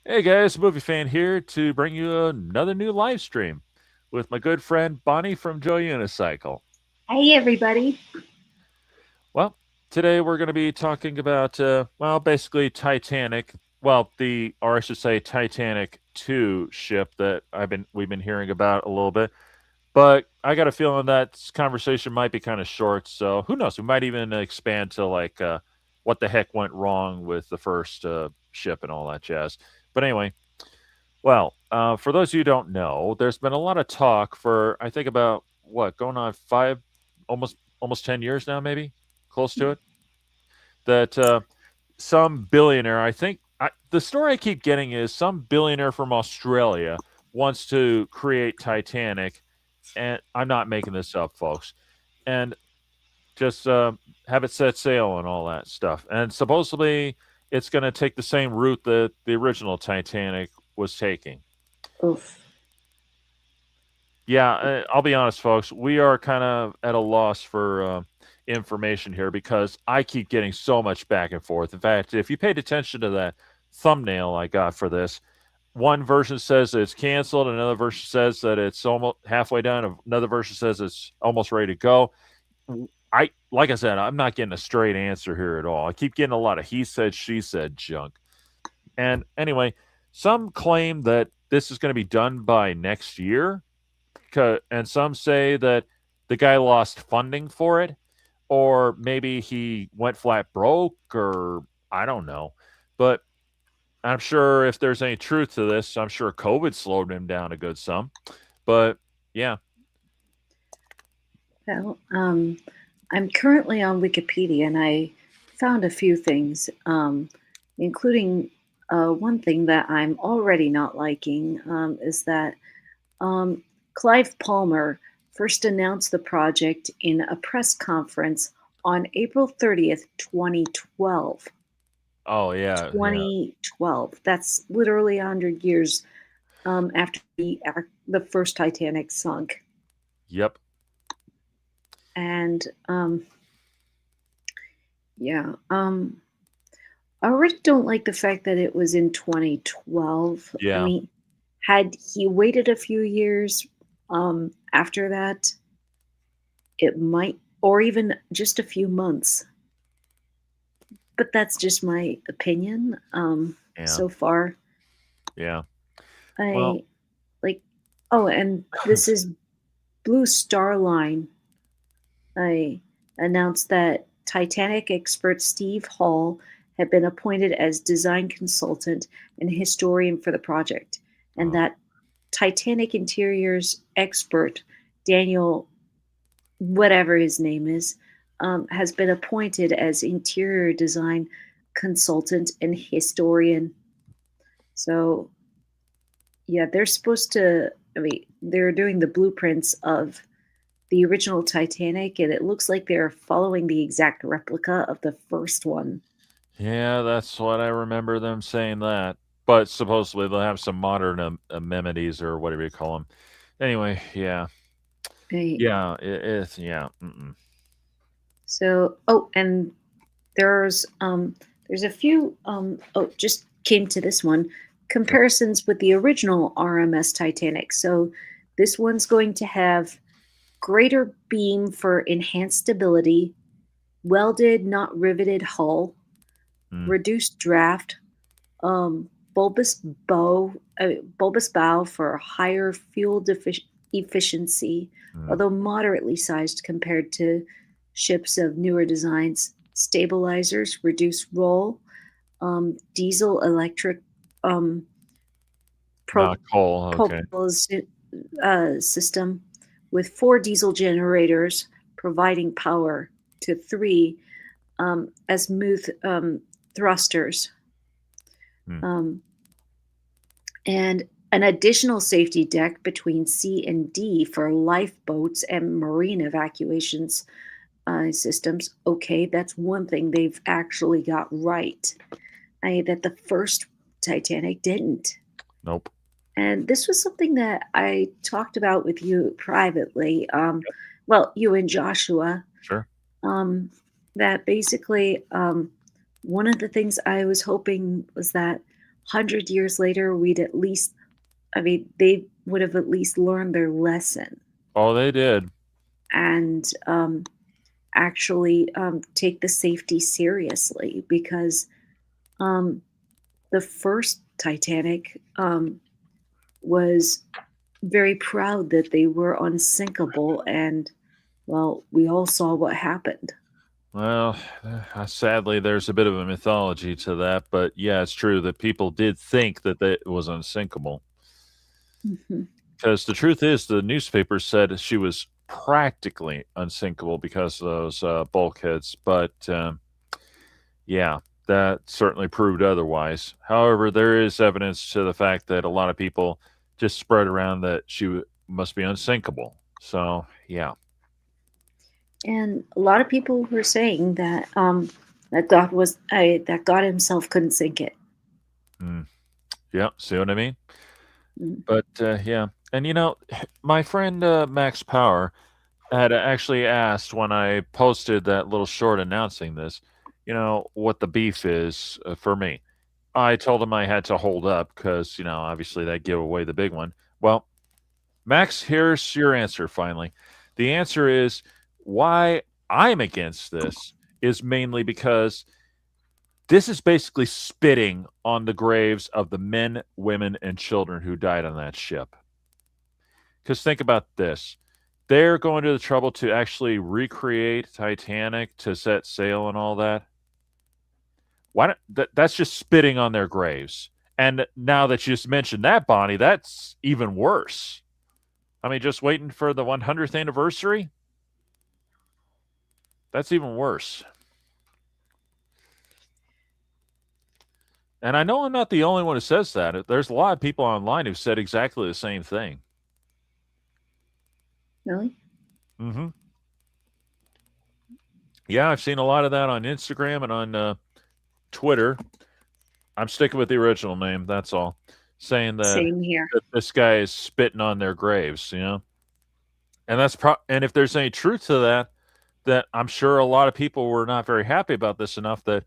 Hey guys, Movie Fan here to bring you another new live stream with my good friend Bonnie from Joy Unicycle. Hey, everybody. Well, today we're going to be talking about, basically Titanic. Well, or I should say, Titanic 2 ship that we've been hearing about a little bit. But I got a feeling that this conversation might be kind of short, so who knows? We might even expand to what the heck went wrong with the first ship and all that jazz. But anyway, for those of you who don't know, there's been a lot of talk for I think about what going on five, almost 10 years now, maybe close to it. That some billionaire, the story I keep getting is some billionaire from Australia wants to create Titanic, and I'm not making this up, folks, and just have it set sail and all that stuff. And supposedly, it's going to take the same route that the original Titanic was taking. Oof. Yeah, I'll be honest, folks. We are kind of at a loss for information here because I keep getting so much back and forth. In fact, if you paid attention to that thumbnail I got for this, one version says that it's canceled, another version says that it's almost halfway done, another version says it's almost ready to go. Like I said, I'm not getting a straight answer here at all. I keep getting a lot of he said, she said junk. And anyway, some claim that this is going to be done by next year, and some say that the guy lost funding for it, or maybe he went flat broke, or I don't know. But I'm sure if there's any truth to this, I'm sure COVID slowed him down a good some. But yeah, Well, I'm currently on Wikipedia and I found a few things, including one thing that I'm already not liking is that um, Clive Palmer first announced the project in a press conference on April 30th, 2012. oh yeah, 2012. That's literally 100 years after the first Titanic sunk. yep, And yeah, I already don't like the fact that it was in 2012. I yeah. mean, had he waited a few years after that, it might, or even just a few months. But that's just my opinion Yeah, so far. yeah. Well, I like, oh, and this is Blue Star Line. I announced that Titanic expert Steve Hall had been appointed as design consultant and historian for the project, and oh, that Titanic interiors expert Daniel, whatever his name is, has been appointed as interior design consultant and historian. So, yeah, they're supposed to, I mean, they're doing the blueprints of the original Titanic, and it looks like they're following the exact replica of the first one. yeah, that's what I remember them saying that. But supposedly they'll have some modern amenities or whatever you call them. Anyway, yeah, Right. yeah, it's yeah. Mm-mm. So, oh, and there's a few oh, just came to this one comparisons with the original RMS Titanic. So, this one's going to have greater beam for enhanced stability, welded, not riveted hull, Mm, reduced draft, bulbous bulbous bow for higher efficiency, mm. although moderately sized compared to ships of newer designs. Stabilizers, reduced roll, diesel electric um, Not coal. Okay. propulsion system with 4 diesel generators providing power to 3 azimuth thrusters. Mm. Um, and an additional safety deck between C and D for lifeboats and marine evacuations systems. Okay, that's one thing they've actually got right. That the first Titanic didn't. Nope. And this was something that I talked about with you privately. Well, you and Joshua. Sure. Um, that basically one of the things I was hoping was that 100 years later, we'd at least, I mean, they would have at least learned their lesson Oh, they did. and actually take the safety seriously because um, the first Titanic was very proud that they were unsinkable, and well, we all saw what happened. Well, sadly, there's a bit of a mythology to that, but yeah, it's true that people did think that it was unsinkable. Mhm. Because the truth is, the newspaper said she was practically unsinkable because of those bulkheads. But yeah, that certainly proved otherwise. However, there is evidence to the fact that a lot of people just spread around that must be unsinkable. So yeah. And a lot of people were saying that that God Himself couldn't sink it. Mm, yeah, see what I mean? Mm. But yeah, and my friend Max Power had actually asked when I posted that little short announcing this, what the beef is for me. I told him I had to hold up because, obviously that give away the big one. Well, Max, here's your answer finally. The answer is why I'm against this is mainly because this is basically spitting on the graves of the men, women, and children who died on that ship. Because think about this. They're going to the trouble to actually recreate Titanic to set sail and all that. Why don't, that's just spitting on their graves. And now that you just mentioned that, Bonnie, that's even worse. I mean, just waiting for the 100th anniversary? That's even worse. And I know I'm not the only one who says that. There's a lot of people online who said exactly the same thing. Really? Hmm. Yeah, I've seen a lot of that on Instagram and on Twitter. I'm sticking with the original name. That's all. Saying Same here. that this guy is spitting on their graves, and and if there's any truth to that, that I'm sure a lot of people were not very happy about this enough that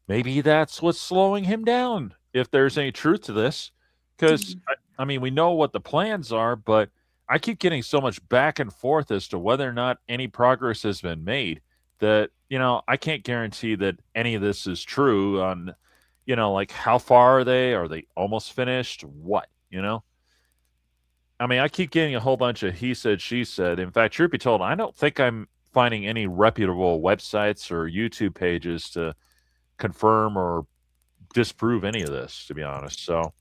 maybe that's what's slowing him down. If there's any truth to this, because Mm. I mean, we know what the plans are, but I keep getting so much back and forth as to whether or not any progress has been made that I can't guarantee that any of this is true on like how far are they? Are they almost finished? What? I mean, I keep getting a whole bunch of he said, she said. In fact, truth be told, I don't think I'm finding any reputable websites or YouTube pages to confirm or disprove any of this, to be honest. So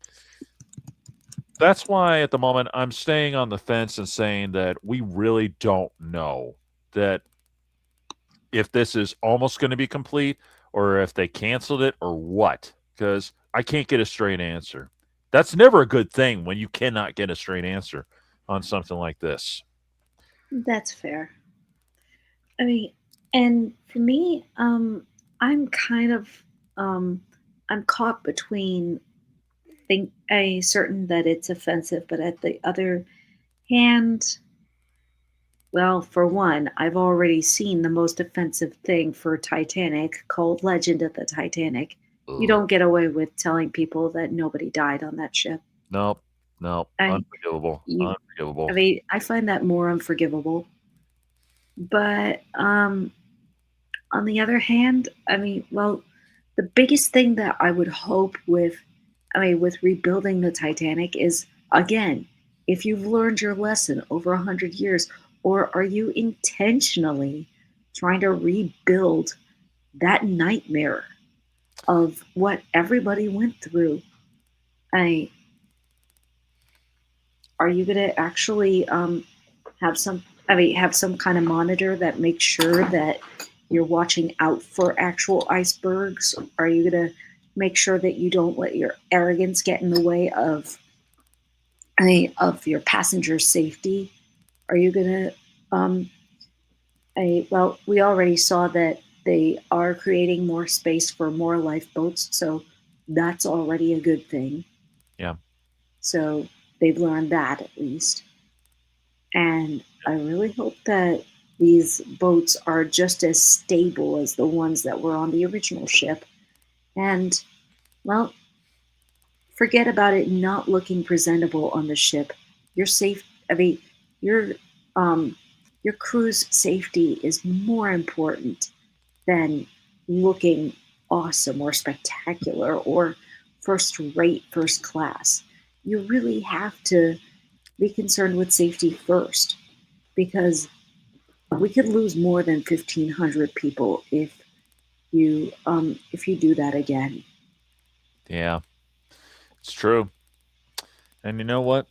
that's why at the moment I'm staying on the fence and saying that we really don't know that if this is almost going to be complete or if they canceled it or what, because I can't get a straight answer. That's never a good thing when you cannot get a straight answer on something like this. That's fair. I mean, and for me, I'm kind of, um, I'm caught between think a certain that it's offensive, but at the other hand, well, for one, I've already seen the most offensive thing for Titanic called Legend of the Titanic. You Ugh. don't get away with telling people that nobody died on that ship. Nope, nope, I unforgivable, you I unforgivable. mean, I find that more unforgivable. But on the other hand, I mean, well, the biggest thing that I would hope with, I mean, with rebuilding the Titanic is again, if you've learned your lesson over 100 years, or are you intentionally trying to rebuild that nightmare of what everybody went through? I Are you going to actually have some? I mean, have some kind of monitor that makes sure that you're watching out for actual icebergs? Are you going to make sure that you don't let your arrogance get in the way of, I mean, of your passenger safety? Are you going to? Um, well, we already saw that they are creating more space for more lifeboats, so that's already a good thing. Yeah, So they've learned that at least. And I really hope that these boats are just as stable as the ones that were on the original ship. And, well, Forget about it not looking presentable on the ship. Your safe, I mean, your um, your crew's safety is more important than looking awesome or spectacular or first rate, first class. You really have to be concerned with safety first because we could lose more than 1,500 people if you do that again. Yeah, it's true. And you know what?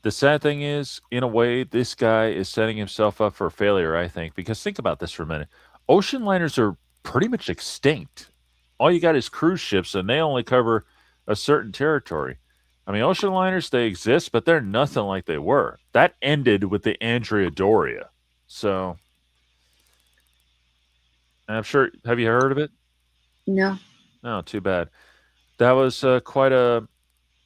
The sad thing is, in a way, this guy is setting himself up for failure, I think, because think about this for a minute. Ocean liners are pretty much extinct. All you got is cruise ships, and they only cover a certain territory. I mean, ocean liners, they exist, but they're nothing like they were. That ended with the Andrea Doria. So, I'm sure, have you heard of it? No, No, too bad. That was quite a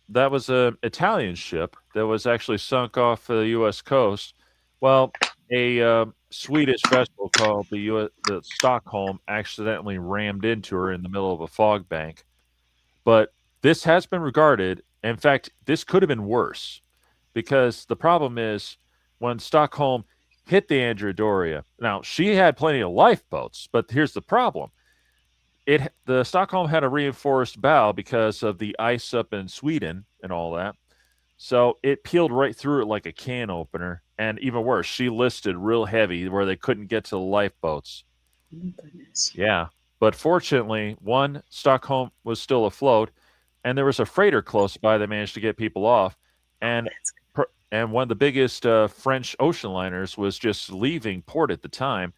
that was a Italian ship that was actually sunk off the U.S. coast. Well, a Swedish vessel called the Stockholm accidentally rammed into her in the middle of a fog bank. But this has been regarded. In fact, this could have been worse because the problem is when Stockholm hit the Andrea Doria. Now she had plenty of lifeboats, but here's the problem: the Stockholm had a reinforced bow because of the ice up in Sweden and all that. So it peeled right through it like a can opener. And even worse, she listed real heavy where they couldn't get to the lifeboats. oh my goodness. Yeah. But fortunately, one, Stockholm was still afloat, and there was a freighter close by that managed to get people off. Oh, And that's and one of the biggest French ocean liners was just leaving port at the time,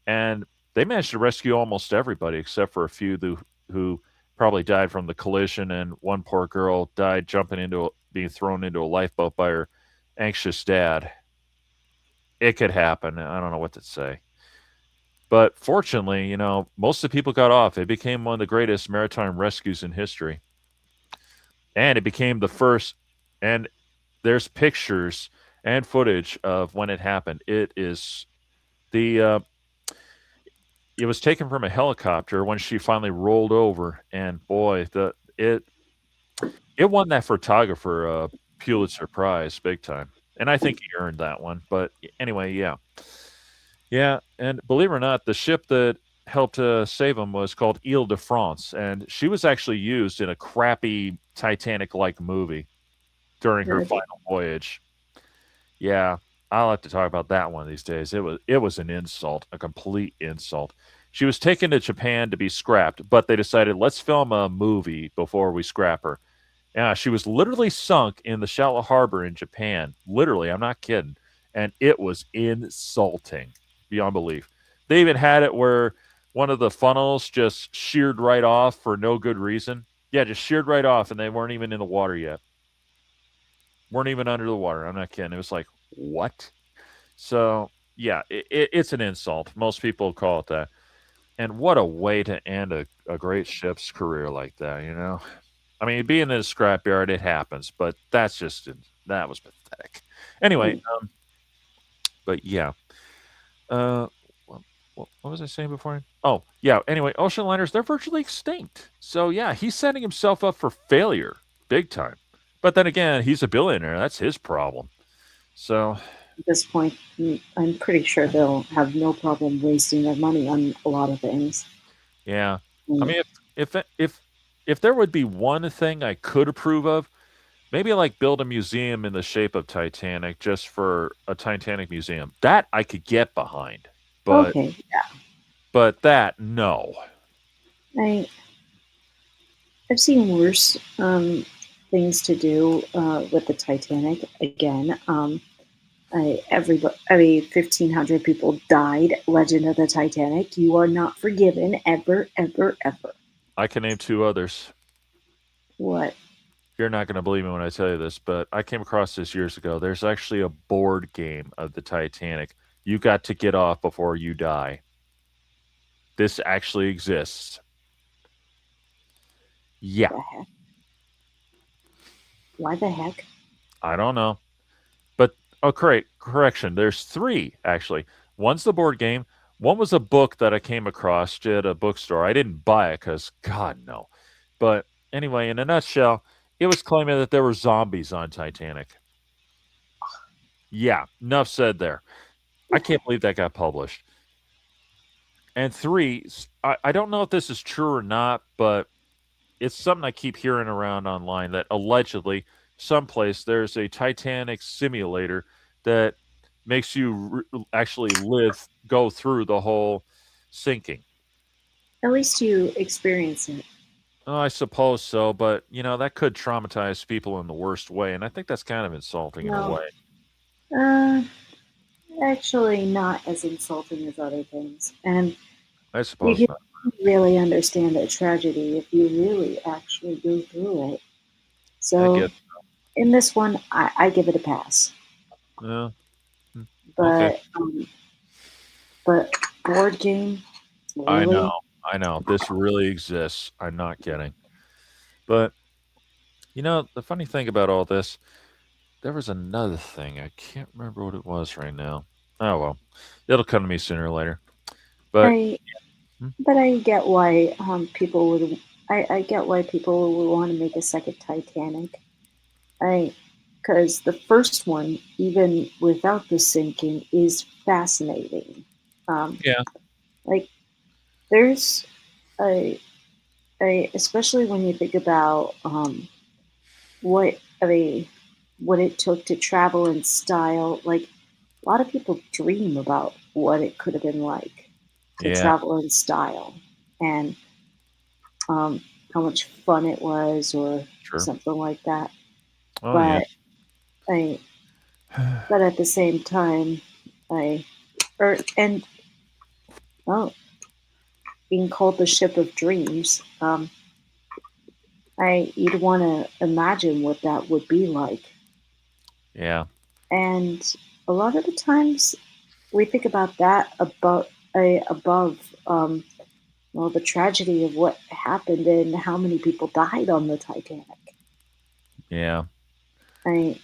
and they managed to rescue almost everybody except for a few who probably died from the collision, and one poor girl died jumping into being thrown into a lifeboat by her anxious dad. It could happen. I don't know what to say. But fortunately, most of the people got off. It became one of the greatest maritime rescues in history. And it became the first, and there's pictures and footage of when it happened. The it was taken from a helicopter when she finally rolled over, and boy, it won that photographer Pulitzer Prize big time, and I think he earned that one. But anyway, yeah, yeah, and believe it or not, the ship that helped save him was called Ile de France, and she was actually used in a crappy Titanic-like movie during her really final voyage. Yeah, I'll have to talk about that one of these days. It was an insult, a complete insult. She was taken to Japan to be scrapped, but they decided let's film a movie before we scrap her. Yeah, she was literally sunk in the shallow harbor in Japan. Literally, I'm not kidding. And it was insulting beyond belief. They even had it where one of the funnels just sheared right off for no good reason. Yeah, just sheared right off, and they weren't even in the water yet. Weren't even under the water. I'm not kidding. It was like, what? So, yeah, it's an insult. Most people call it that. And what a way to end a great ship's career like that. I mean, being in a scrapyard, it happens, but that was pathetic. Anyway, mm, but yeah. Uh, what was I saying before? Oh, yeah. Anyway, ocean liners, they're virtually extinct. So, yeah, he's setting himself up for failure big time. But then again, he's a billionaire. That's his problem. So, at this point. I'm pretty sure they'll have no problem wasting their money on a lot of things. yeah. I Mm, mean, if there would be one thing I could approve of, maybe like build a museum in the shape of Titanic just for a Titanic museum. That I could get behind. But okay, but that no. I I've seen worse things to do with the Titanic. Again, everybody, I mean, 1,500 people died. Legend of the Titanic. You are not forgiven ever, ever, ever. I can name two others. What? You're not going to believe me when I tell you this, but I came across this years ago. There's actually a board game of the Titanic. You got to get off before you die. This actually exists. Yeah, The heck? Why the heck? I don't know. But oh, correction. There's three actually. One's the board game. One was a book that I came across at a bookstore. I didn't buy it because God no. But Anyway, in a nutshell, it was claiming that there were zombies on Titanic. Yeah, enough said there. I can't believe that got published. And three, I don't know if this is true or not, but it's something I keep hearing around online that allegedly someplace there's a Titanic simulator that makes you actually go through the whole sinking. At least you experience it. Oh, I suppose so, but that could traumatize people in the worst way, and I think that's kind of insulting in a No, way. uh, actually, not as insulting as other things. And I you suppose can not. really understand the tragedy if you really actually go through it. I So guess. in this one, I give it a pass. Yeah. Okay. But but board game, I know. really? I know. This really exists. I'm not kidding. But the funny thing about all this, there was another thing. I can't remember what it was right now. Oh well, it'll come to me sooner or later. But I hmm, but I get why people would. I get why people would want to make a second Titanic. I because the first one, even without the sinking, is fascinating. Um, yeah, like there's a, especially when you think about what what it took to travel in style. Like a lot of people dream about what it could have been like to yeah, travel in style and um, how much fun it was or sure. something like that. Oh yeah, But I but at the same time, I or and oh, being called the ship of dreams, I you'd want to imagine what that would be like. yeah, And a lot of the times we think about that above well the tragedy of what happened and how many people died on the Titanic. yeah, I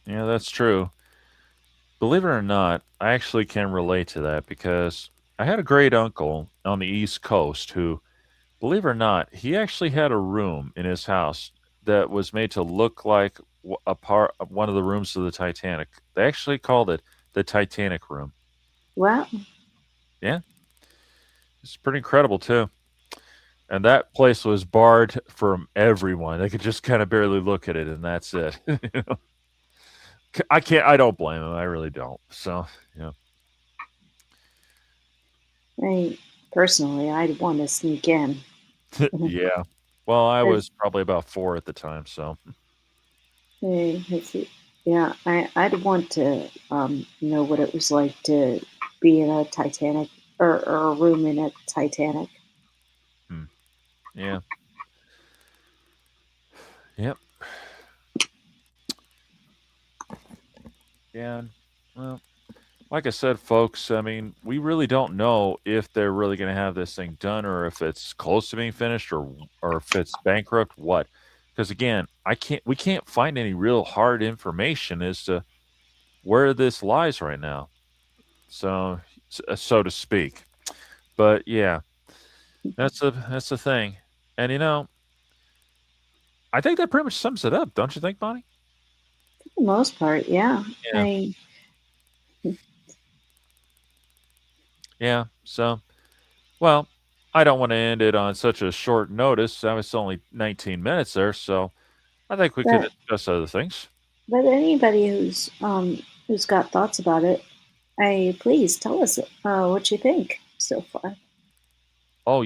yeah. That's true. Believe it or not, I actually can relate to that because I had a great uncle on the East Coast who, believe it or not, he actually had a room in his house that was made to look like a part of one of the rooms of the Titanic. They actually called it the Titanic room. well, Yeah, it's pretty incredible too. And that place was barred from everyone. They could just kind of barely look at it, and that's it. I can't. I don't blame them. I really don't. So, yeah, I personally I'd want to sneak in. yeah. Well, I As was probably about 4 at the time, so let's see. Yeah, I'd want to know what it was like to be in a Titanic or a room in a Titanic. hmm, yeah, yep, yeah. Well, like I said, folks, I mean, we really don't know if they're really going to have this thing done, or if it's close to being finished, or if it's bankrupt. What? Because again, we can't find any real hard information as to where this lies right now. So, so to speak. But yeah, that's the thing. And I think that pretty much sums it up, don't you think, Bonnie? For the most part, yeah. Yeah. I Yeah. So, well, I don't want to end it on such a short notice. I was only 19 minutes there, so I think we could but discuss other things. but anybody who's got thoughts about it, I please tell us what you think so far. Oh,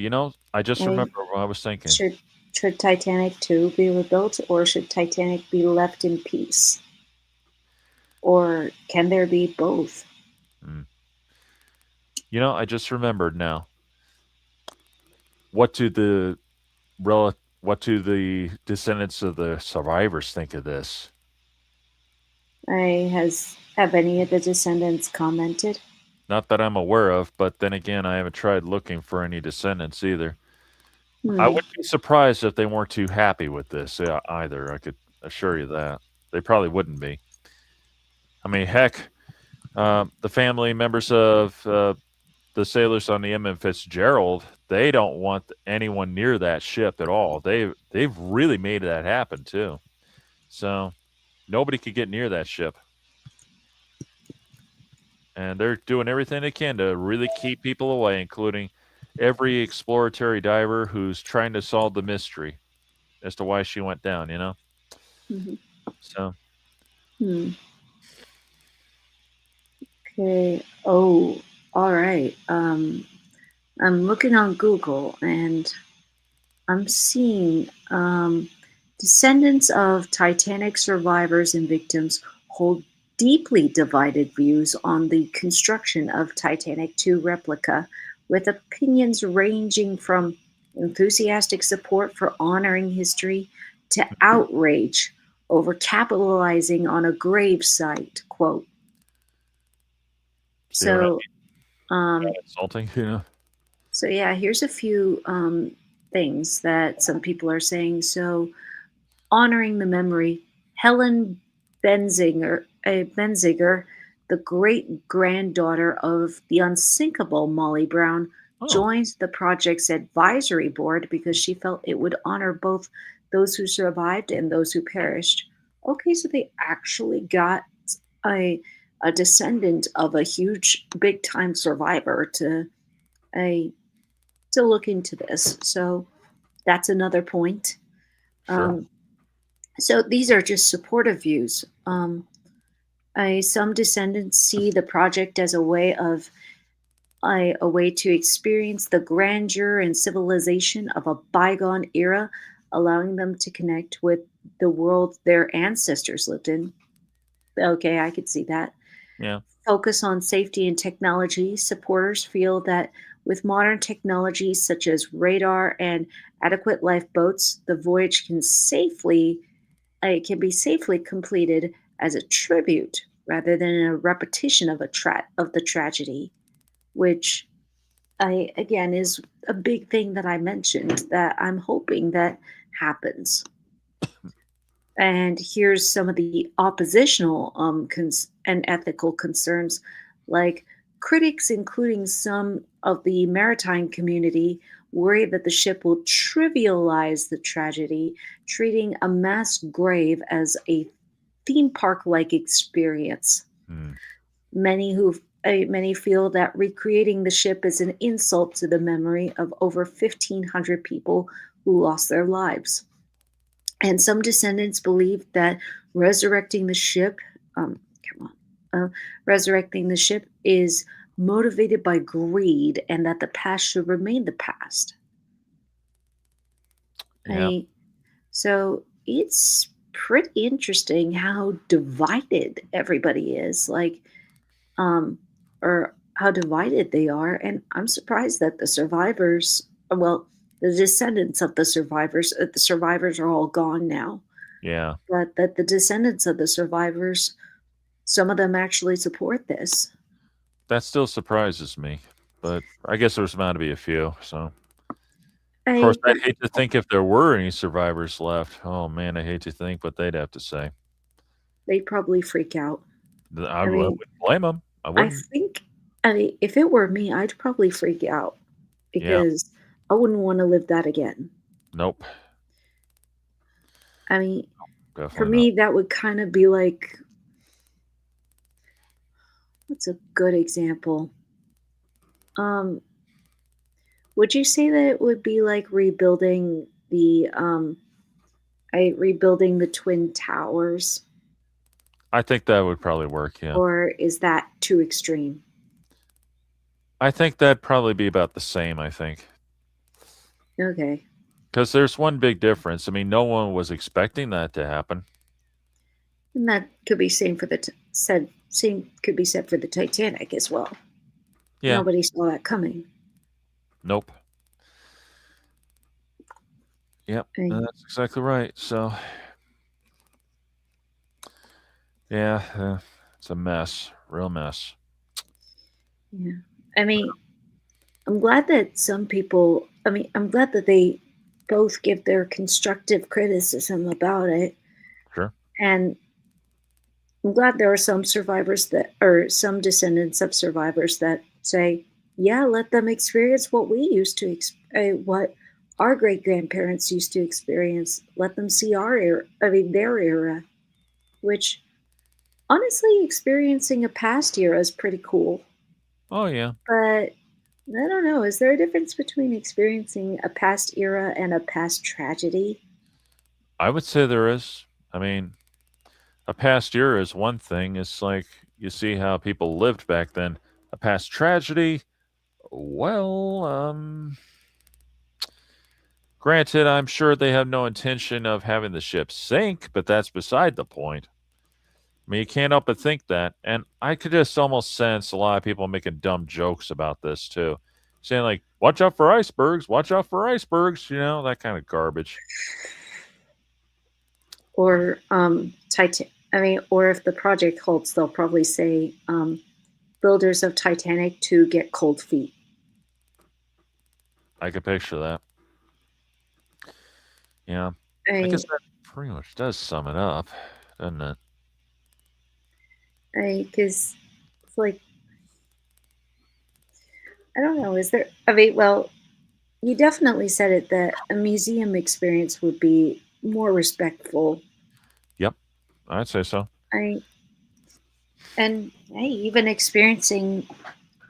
I just I remember what I was thinking. should should Titanic 2 be rebuilt or should Titanic be left in peace? Or can there be both? Mm. I just remembered now. What do what do the descendants of the survivors think of this? I has have any of the descendants commented? Not that I'm aware of, but then again, I haven't tried looking for any descendants either. I Hmm. wouldn't be surprised if they weren't too happy with this either. I could assure you that. They probably wouldn't be. I mean, heck, the family members of the sailors on the M. M. Fitzgerald, they don't want anyone near that ship at all. They've really made that happen too. So nobody could get near that ship, and they're doing everything they can to really keep people away, including every exploratory diver who's trying to solve the mystery as to why she went down. Mhm. So Hmm. Okay. Oh, all right. I'm looking on Google and I'm seeing descendants of Titanic survivors and victims hold deeply divided views on the construction of Titanic 2 replica, with opinions ranging from enthusiastic support for honoring history to outrage over capitalizing on a grave site. Quote. see what I So, mean? um, Insulting, so yeah, here's a few things that some people are saying. So, honoring the memory, Helen Benziger, the great granddaughter of the unsinkable Molly Brown, Oh, joined the project's advisory board because she felt it would honor both those who survived and those who perished. Okay, so they actually got a, a descendant of a huge, big time survivor a, to look into this. So that's another point. sure. Um, So these are just supportive views. Some descendants see the project as a way to experience the grandeur and civilization of a bygone era, allowing them to connect with the world their ancestors lived in. Okay, I could see that. Yeah, Focus on safety and technology. Supporters feel that with modern technologies such as radar and adequate lifeboats, the voyage can be safely completed as a tribute rather than a repetition of the tragedy, which I again is a big thing that I mentioned that I'm hoping that happens. And here's some of the oppositional and ethical concerns, like critics, including some of the maritime community, worry that the ship will trivialize the tragedy, treating a mass grave as a theme park like experience. hmm, Many feel that recreating the ship is an insult to the memory of over 1,500 people who lost their lives. And some descendants believe that resurrecting the ship, come on, resurrecting the ship is motivated by greed and that the past should remain the past. yeah, I, so it's pretty interesting how divided everybody is. Um, or how divided they are. And I'm surprised that the survivors, well, the descendants of the survivors are all gone now, yeah. but that the descendants of the survivors, some of them actually support this. That still surprises me, but I guess there's bound to be a few. So, of course, I, I'd hate to think if there were any survivors left. Oh man, I hate to think what they'd have to say. they'd probably freak out. I I mean, wouldn't blame them. I I wouldn't. think, I mean, if it were me, I'd probably freak out Yeah, because I wouldn't want to live that again. nope, I mean, for definitely not. me, that would kind of be like, what's a good example? Um, Would you say that it would be like rebuilding the twin towers, I think that would probably work. Yeah, or is that too extreme? I think that'd probably be about the same. I think Okay, because there's one big difference. I mean, no one was expecting that to happen. and that could be same for the same could be said for the Titanic as well. Yeah, Nobody saw that coming. nope. Yep, I, that's exactly right. So, yeah, it's a mess, real mess. yeah, I mean, I'm glad that some people. I mean, I'm glad that they both give their constructive criticism about it, Sure. and I'm glad there are some survivors that, or some descendants of survivors that say, Yeah, let them experience what we used to what our great grandparents used to experience. Let them see our era, I mean their era, which honestly experiencing a past era is pretty cool. Oh yeah, But I don't know, is there a difference between experiencing a past era and a past tragedy? I would say there is. I mean, a past era is one thing. It's like you see how people lived back then. A past tragedy, well, granted, I'm sure they have no intention of having the ship sink, but that's beside the point. I mean, you can't help but think that. And I could just almost sense a lot of people making dumb jokes about this too. Saying, like, watch out for icebergs, watch out for icebergs, that kind of garbage. Or I mean, or if the project holds, they'll probably say builders of Titanic to get cold feet. I could picture that. Yeah. I guess I, that pretty much does sum it up, doesn't it? because it's like I don't know. Is there? I mean, well, you definitely said it that a museum experience would be more respectful. Yep. I'd say so. I and hey, even experiencing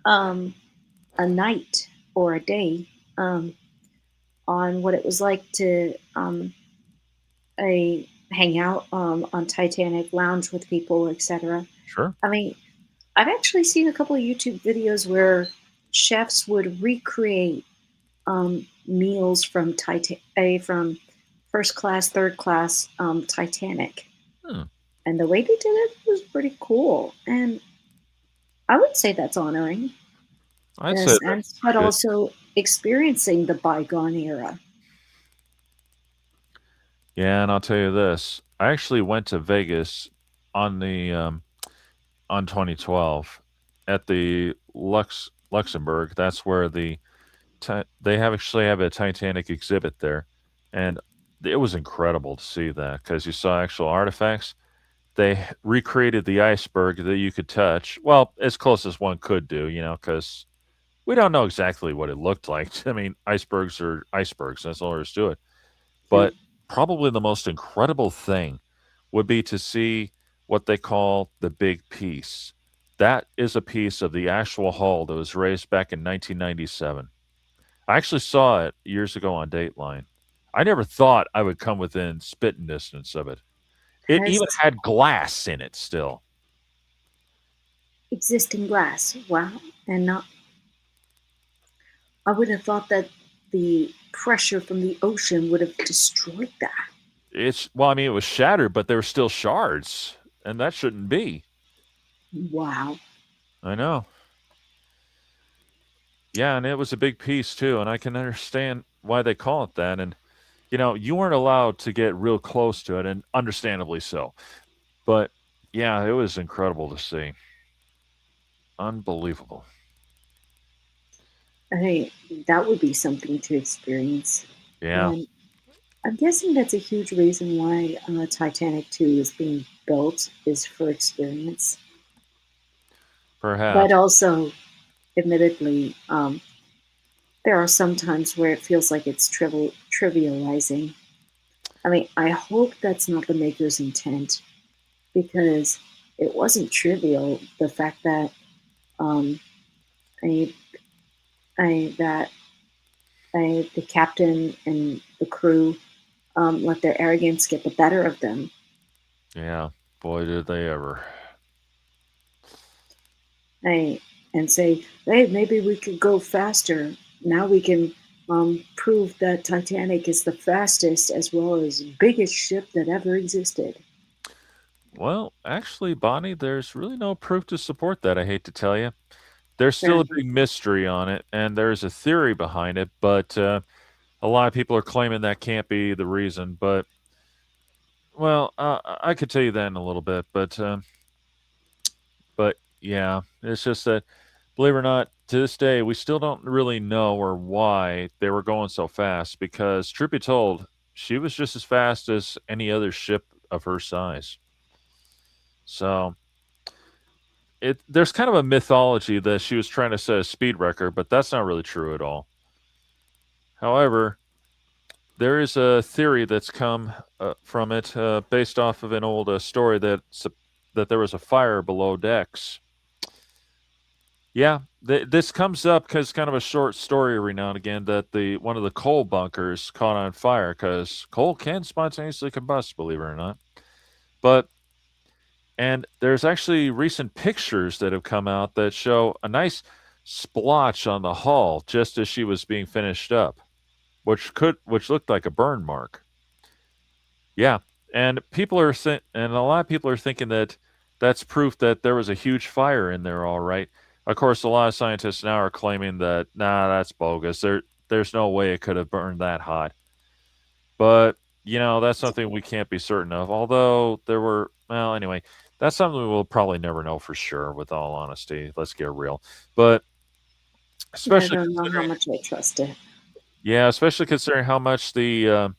um, a night or a day um, on what it was like to hang out on Titanic, lounge with people, etc. Sure. I mean, I've actually seen a couple of YouTube videos where chefs would recreate meals from from first class, third class Titanic, Hmm. and the way they did it was pretty cool. And I would say that's honoring I'd in a say that's sense, but pretty good. also experiencing the bygone era. Yeah, and I'll tell you this. I actually went to Vegas on the on 2012 at the Luxembourg. That's where they have actually have a Titanic exhibit there, and it was incredible to see that because you saw actual artifacts. They recreated the iceberg that you could touch. Well, as close as one could do, because we don't know exactly what it looked like. I mean, icebergs are icebergs. That's all there is to it. True. But probably the most incredible thing would be to see what they call the big piece. That is a piece of the actual hull that was raised back in 1997. I actually saw it years ago on Dateline. I never thought I would come within spitting distance of it. It Has even had glass in it still. existing glass. Wow. And not, I would have thought that the pressure from the ocean would have destroyed that. Well, I mean, it was shattered, but there were still shards, and that shouldn't be. Wow. I know. Yeah, and it was a big piece too, and I can understand why they call it that. And you weren't allowed to get real close to it, and understandably so. But yeah, it was incredible to see. Unbelievable. I think that would be something to experience. Yeah, And I'm guessing that's a huge reason why Titanic 2 is being built is for experience. But perhaps. also, admittedly, there are some times where it feels like it's trivializing. I mean, I hope that's not the maker's intent because it wasn't trivial. The fact that um, I, that the captain and the crew let their arrogance get the better of them. Yeah, boy, did they ever. I and say, hey, maybe we could go faster. Now we can prove that Titanic is the fastest as well as biggest ship that ever existed. Well, actually, Bonnie, there's really no proof to support that. I hate to tell you. There's Fair still a enough. big mystery on it, and there's a theory behind it, but a lot of people are claiming that can't be the reason. But well, I could tell you that in a little bit, but yeah, it's just that, believe it or not, to this day, we still don't really know or why they were going so fast. Because, truth be told, she was just as fast as any other ship of her size. So there's kind of a mythology that she was trying to set a speed record, but that's not really true at all. However, there is a theory that's come from it, based off of an old story that there was a fire below decks. Yeah, this comes up because kind of a short story every now and again that the one of the coal bunkers caught on fire because coal can spontaneously combust, believe it or not. But and there's actually recent pictures that have come out that show a nice splotch on the hull just as she was being finished up, which looked like a burn mark. Yeah, and and a lot of people are thinking that that's proof that there was a huge fire in there, all right. Of course, a lot of scientists now are claiming that nah, that's bogus. There's no way it could have burned that hot. But that's something we can't be certain of. Although there were, well, anyway, that's something we'll probably never know for sure. With all honesty, let's get real. But I especially don't know how considering, much I trust it. yeah, especially considering how much the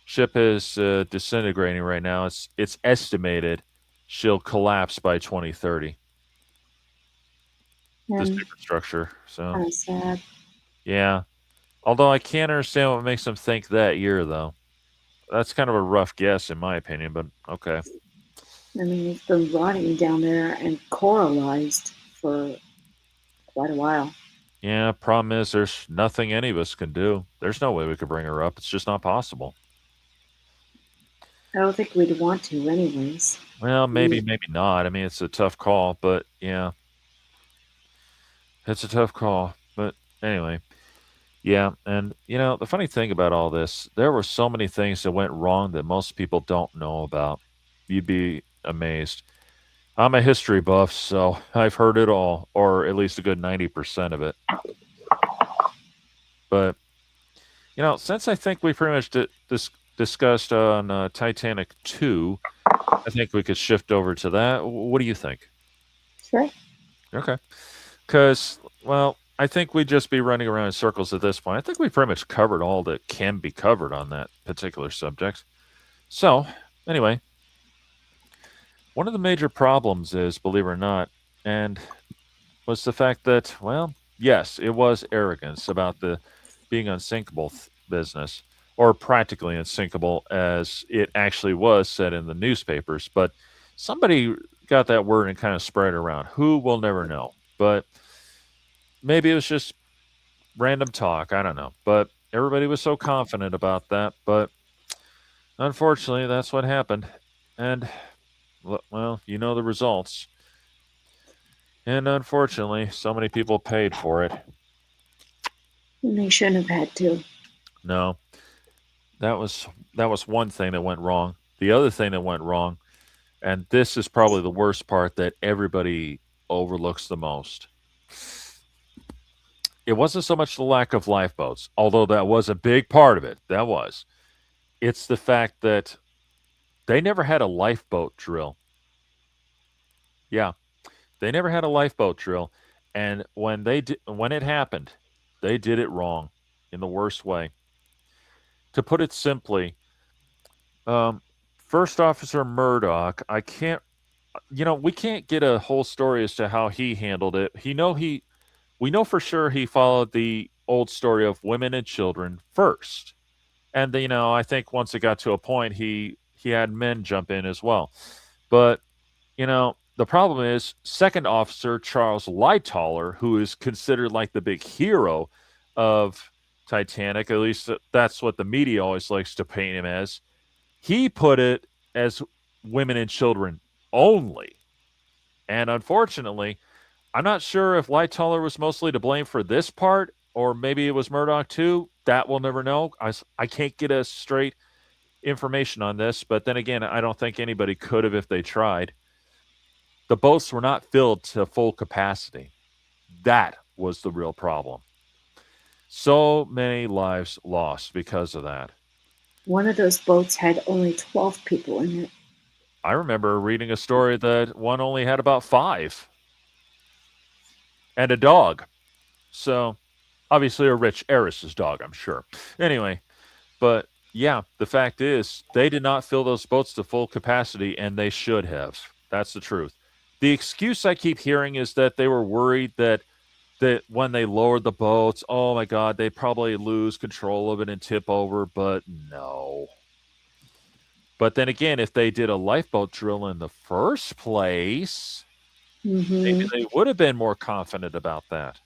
ship is disintegrating right now. It's estimated she'll collapse by 2030. The And superstructure. So kind of sad. yeah. Although I can't understand what makes them think that year, though. That's kind of a rough guess, in my opinion. But okay. I mean, it's been rotting down there and coralized for quite a while. Yeah. Problem is, there's nothing any of us can do. There's no way we could bring her up. It's just not possible. I don't think we'd want to, anyways. Well, I maybe, mean, maybe not. I mean, it's a tough call, but yeah, it's a tough call. But anyway, yeah. And the funny thing about all this, there were so many things that went wrong that most people don't know about. You'd be amazed. I'm a history buff, so I've heard it all, or at least a good 90% of it. But, since I think we pretty much discussed on Titanic 2, I think we could shift over to that. What do you think? sure. Okay. Because, well, I think we'd just be running around in circles at this point. I think we pretty much covered all that can be covered on that particular subject. So, anyway, one of the major problems is, believe it or not, and was the fact that, well, yes, it was arrogance about the being unsinkable business, or practically unsinkable as it actually was said in the newspapers. But somebody got that word and kind of spread it around. Who will never know. But maybe it was just random talk. I don't know. But everybody was so confident about that. But unfortunately, that's what happened. And, well, you know the results. And unfortunately, so many people paid for it. And they shouldn't have had to. No, that was one thing that went wrong. The other thing that went wrong, and this is probably the worst part that everybody overlooks the most. It wasn't so much the lack of lifeboats, although that was a big part of it. That was. It's the fact that they never had a lifeboat drill. Yeah, they never had a lifeboat drill, and when it happened, they did it wrong in the worst way. To put it simply, um, First Officer Murdoch, I can't we can't get a whole story as to how he handled it. We know for sure he followed the old story of women and children first. And I think once it got to a point he had men jump in as well. But, the problem is second officer Charles Lightoller, who is considered like the big hero of Titanic, at least that's what the media always likes to paint him as. He put it as women and children only. And unfortunately, I'm not sure if Lightoller was mostly to blame for this part, or maybe it was Murdoch too. That we'll never know. I can't get a straight information on this, but then again, I don't think anybody could have if they tried. The boats were not filled to full capacity. That was the real problem. So many lives lost because of that. One of those boats had only 12 people in it. I remember reading a story that one only had about five and a dog. So obviously a rich heiress's dog, I'm sure. Anyway, but yeah, the fact is they did not fill those boats to full capacity and they should have. That's the truth. the excuse I keep hearing is that they were worried that when they lowered the boats, oh my God, they probably lose control of it and tip over. But no. But then again, if they did a lifeboat drill in the first place, maybe Hmm. they would have been more confident about that.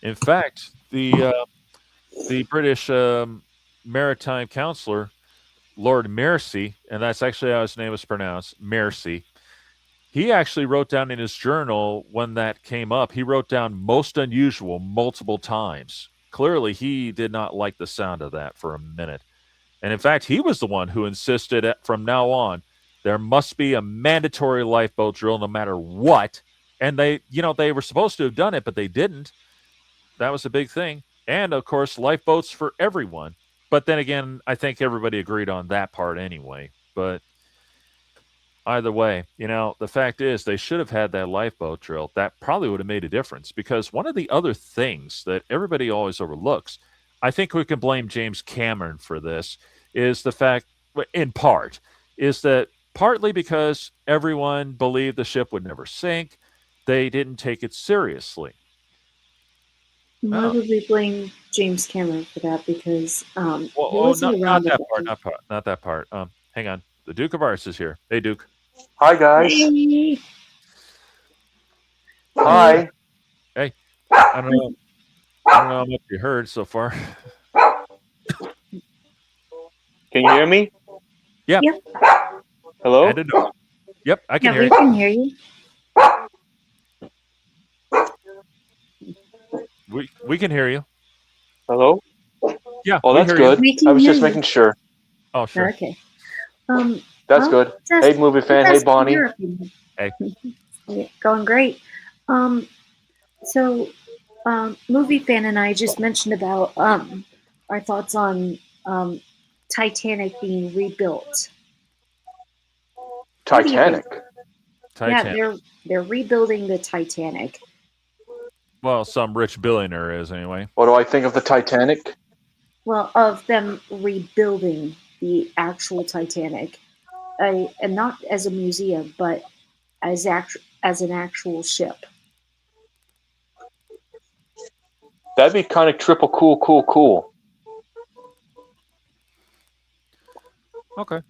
In fact, the British maritime counselor, Lord Mersey, and that's actually how his name is pronounced, Mersey. He actually wrote down in his journal when that came up, he wrote down most unusual multiple times. Clearly, he did not like the sound of that for a minute. And in fact, he was the one who insisted that from now on, there must be a mandatory lifeboat drill no matter what. And they were supposed to have done it, but they didn't. That was a big thing. And of course, lifeboats for everyone. But then again, I think everybody agreed on that part anyway. But either way, the fact is they should have had that lifeboat drill. That probably would have made a difference because one of the other things that everybody always overlooks, I think we can blame James Cameron for this, is the fact, in part, is that partly because everyone believed the ship would never sink, they didn't take it seriously. Why Oh, would we blame James Cameron for that? Because well, he oh, not wasn't not around at that the part, time. not that part. Hang on. The Duke of Arts is here. Hey, Duke. Hi, guys. Hey, uh, Hi. Hey, I don't know. I don't know how much you heard so far. Can you hear me? Yep, yep, Hello? and a no. Yep, I can yeah, hear we you. can hear you. We can hear you. Hello? Yeah, Oh, we that's hear you. good. We I can was hear just you. making sure. Oh, sure. Okay. Um, That's well, good. Hey, movie fan. let's Hey, ask for Bonnie. your opinion. Hey, Yeah, going great. Um, so, movie fan and I just mentioned about our thoughts on Titanic being rebuilt. What do you think? Titanic. Yeah, Titanic. they're rebuilding the Titanic. Well, some rich billionaire is anyway. What do I think of the Titanic? Well, of them rebuilding the actual Titanic, and not as a museum, but as an actual ship. That'd be kind of triple cool. Okay.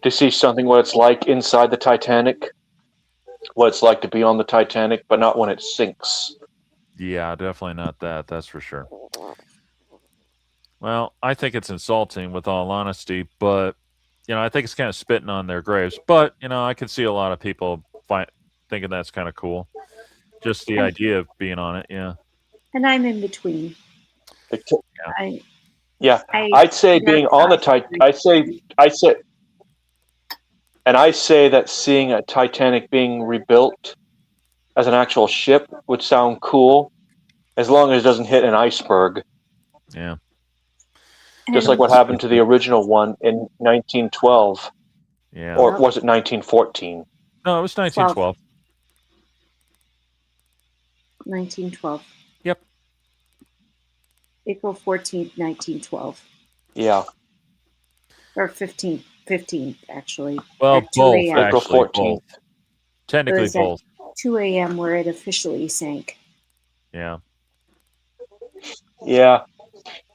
To see something what it's like inside the Titanic, what it's like to be on the Titanic, but not when it sinks. Yeah, definitely not that. That's for sure. Well, I think it's insulting with all honesty, but I think it's kind of spitting on their graves. But I can see a lot of people thinking that's kind of cool. Just the And idea of being on it. Yeah. and I'm in between. It- Yeah. I yeah, I I'd say being that's on how the I feel. I say that seeing a Titanic being rebuilt as an actual ship would sound cool, as long as it doesn't hit an iceberg, Yeah. just like And what happened to the original one in 1912, Yeah. or yep, was it 1914? No, it was 12, 1912. 1912, Yep. April 14th, 1912, Yeah, or 15th actually, Well, at 2 both a.m. April actually, 14th. both. It Technically, was at both. 2 a.m. where it officially sank. Yeah. Yeah,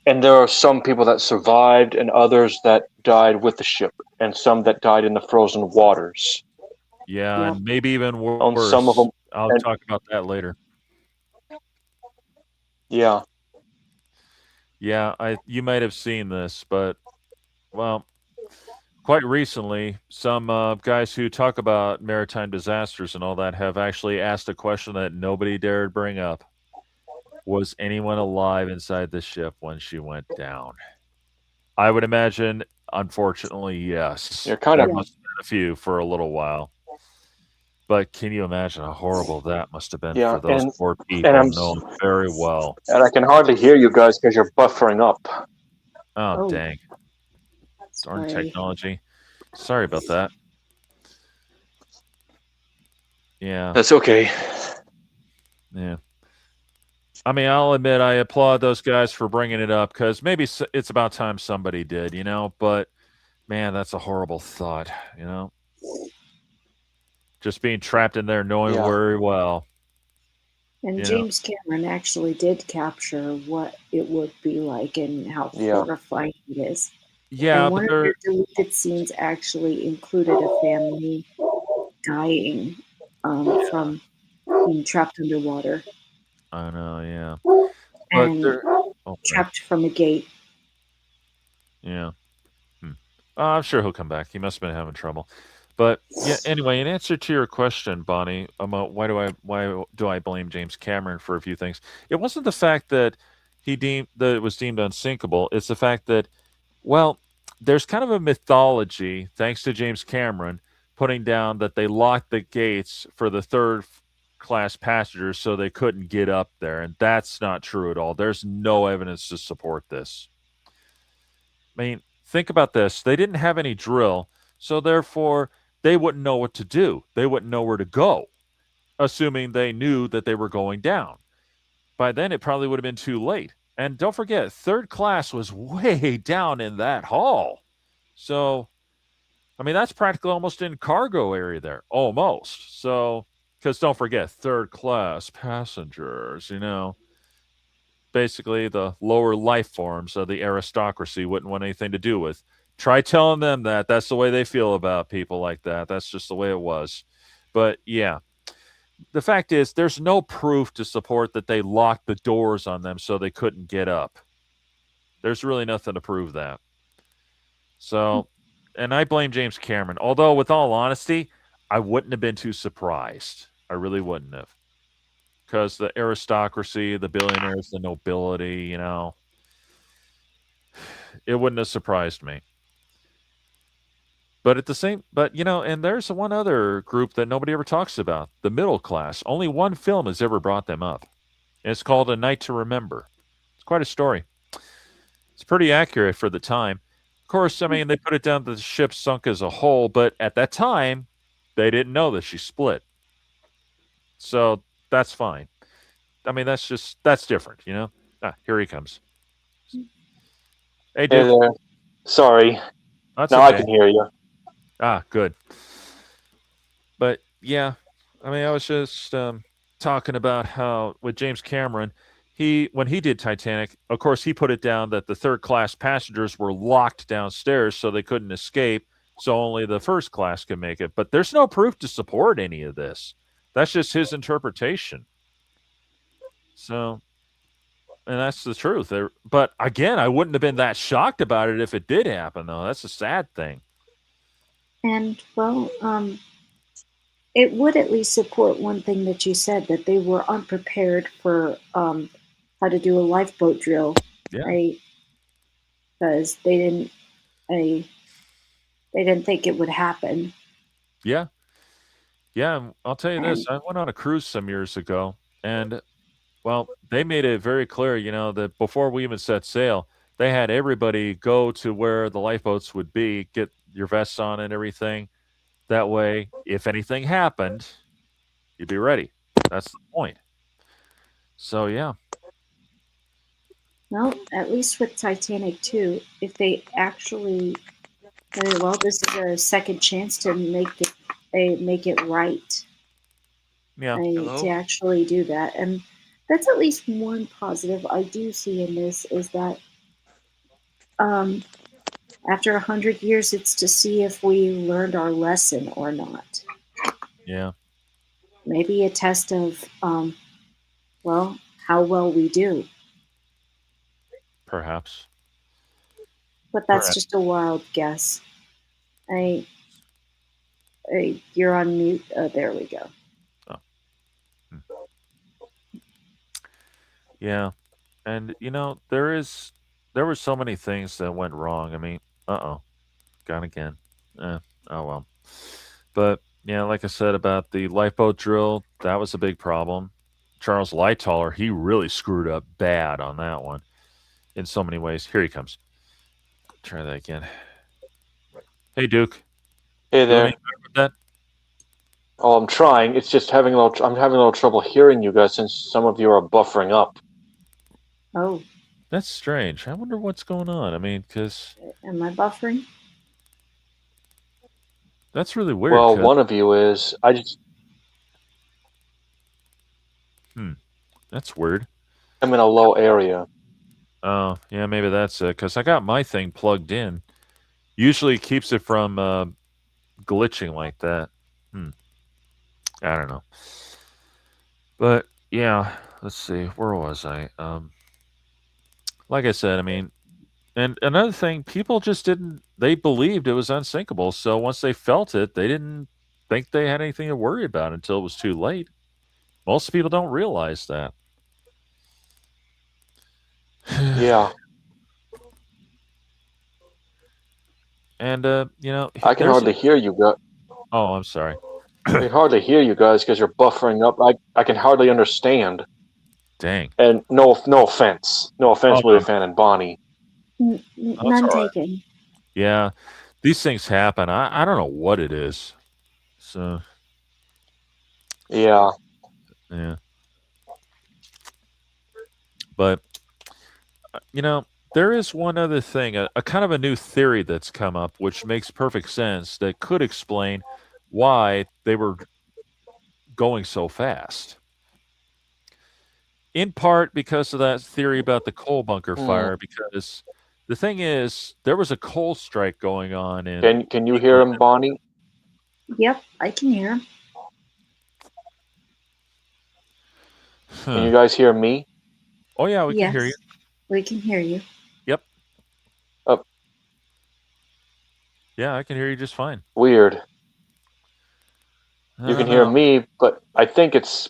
and there are some people that survived, and others that died with the ship, and some that died in the frozen waters. Yeah, Yep. and maybe even On some of worse. them, I'll and talk about that later. yeah, Yeah, you might have seen this, but well, quite recently, some guys who talk about maritime disasters and all that have actually asked a question that nobody dared bring up. Was anyone alive inside the ship when she went down? I would imagine, unfortunately, yes. you're kind There of Yeah. must have been a few for a little while. But can you imagine how horrible that must have been yeah, for those poor and people known very well? and I can hardly hear you guys because you're buffering up. Oh, Oh, dang. Darn sorry. technology. Sorry about that. Yeah. That's okay. Yeah. I mean, I'll admit I applaud those guys for bringing it up because maybe it's about time somebody did, But man, that's a horrible thought. just being trapped in there, knowing Yeah. very well. And You know, James Cameron actually did capture what it would be like and how Yeah. horrifying it is. yeah, And but one of they're. the deleted scenes actually included a family dying from being trapped underwater I know, yeah, but and they're. Oh, sorry. trapped from a gate. Yeah. Hmm. I'm sure he'll come back. He must have been having trouble. But yeah, anyway, in answer to your question, Bonnie, about why do I blame James Cameron for a few things? It wasn't the fact that it was deemed unsinkable. It's the fact that, well, there's kind of a mythology, thanks to James Cameron, putting down that they locked the gates for the third class passengers so they couldn't get up there, and that's not true at all. There's no evidence to support this. I mean, think about this. They didn't have any drill, so therefore they wouldn't know what to do. They wouldn't know where to go, assuming they knew that they were going down. By then, it probably would have been too late. And don't forget, third class was way down in that hall. So, I mean, that's practically almost in cargo area there, almost. So, because don't forget, third class passengers, basically the lower life forms of the aristocracy wouldn't want anything to do with. Try telling them that. That's the way they feel about people like that. That's just the way it was. But yeah, the fact is, there's no proof to support that they locked the doors on them so they couldn't get up. There's really nothing to prove that. So, and I blame James Cameron. Although, with all honesty, I wouldn't have been too surprised. I really wouldn't have. Because the aristocracy, the billionaires, the nobility, it wouldn't have surprised me. And there's one other group that nobody ever talks about, the middle class. Only one film has ever brought them up. And it's called A Night to Remember. It's quite a story. It's pretty accurate for the time. Of course, I mean, they put it down that the ship sunk as a whole, but at that time, they didn't know that she split. So that's fine. I mean, that's different. Here he comes. Hey, Hey Duke. there. Sorry. That's Now I okay. can hear you. Good. But yeah, I mean, I was just talking about how with James Cameron, when he did Titanic, of course, he put it down that the third class passengers were locked downstairs so they couldn't escape, so only the first class could make it. But there's no proof to support any of this. That's just his interpretation. So, and that's the truth. But again, I wouldn't have been that shocked about it if it did happen, though. That's a sad thing. And well, it would at least support one thing that you said, that they were unprepared for how to do a lifeboat drill, Yeah. right? Because they didn't think it would happen. Yeah. Yeah. And I'll tell you this, And I went on a cruise some years ago, and well, they made it very clear, that before we even set sail, they had everybody go to where the lifeboats would be, get your vests on and everything. That way, if anything happened, you'd be ready. That's the point. So, yeah. well, at least with Titanic too, if they actually, well, this is a second chance to make it right, Yeah. to actually do that, and that's at least one positive I do see in this, is that um, after 100 years, it's to see if we learned our lesson or not. Yeah. Maybe a test of, well, how well we do. Perhaps. But that's Perhaps. just a wild guess. I, you're on mute. There we go. Oh. Yeah. And, there were so many things that went wrong. I mean, gone again. Oh, well. But yeah, like I said about the lifeboat drill, that was a big problem. Charles Lightoller, he really screwed up bad on that one in so many ways. Here he comes. Try that again. Hey, Duke. Hey Doing any there. better with that? Oh, I'm trying. It's just I'm having a little trouble hearing you guys since some of you are buffering up. Oh, That's strange. I wonder what's going on. I mean, because am I buffering? That's really weird. Well, 'Cause one of you is. I just. that's weird. I'm in a low area. Oh, yeah, maybe that's it. Because I got my thing plugged in. Usually it keeps it from glitching like that. Hmm. I don't know. But yeah, let's see. Where was I? Like I said, I mean, and another thing, people just didn't. They believed it was unsinkable. So once they felt it, they didn't think they had anything to worry about until it was too late. Most people don't realize that. Yeah, And I can there's. hardly hear you guys. Oh, I'm sorry. I can hardly hear you guys because you're buffering up. I can hardly understand. Dang. And no offense. No Oh offense, Willie no, Fan and Bonnie. that's None all right. taken. Yeah, these things happen. I don't know what it is. So Yeah. yeah, but there is one other thing, a kind of a new theory that's come up, which makes perfect sense that could explain why they were going so fast. In part because of that theory about the coal bunker Hmm. fire, because the thing is, there was a coal strike going on in Can you hear England. him, Bonnie? Yep, I can hear him. Can Huh. you guys hear me? Oh yeah, we can hear you. Yes, we can hear you. Yep. Oh, Yeah, I can hear you just fine. weird. I You can don't hear know. me, but I think it's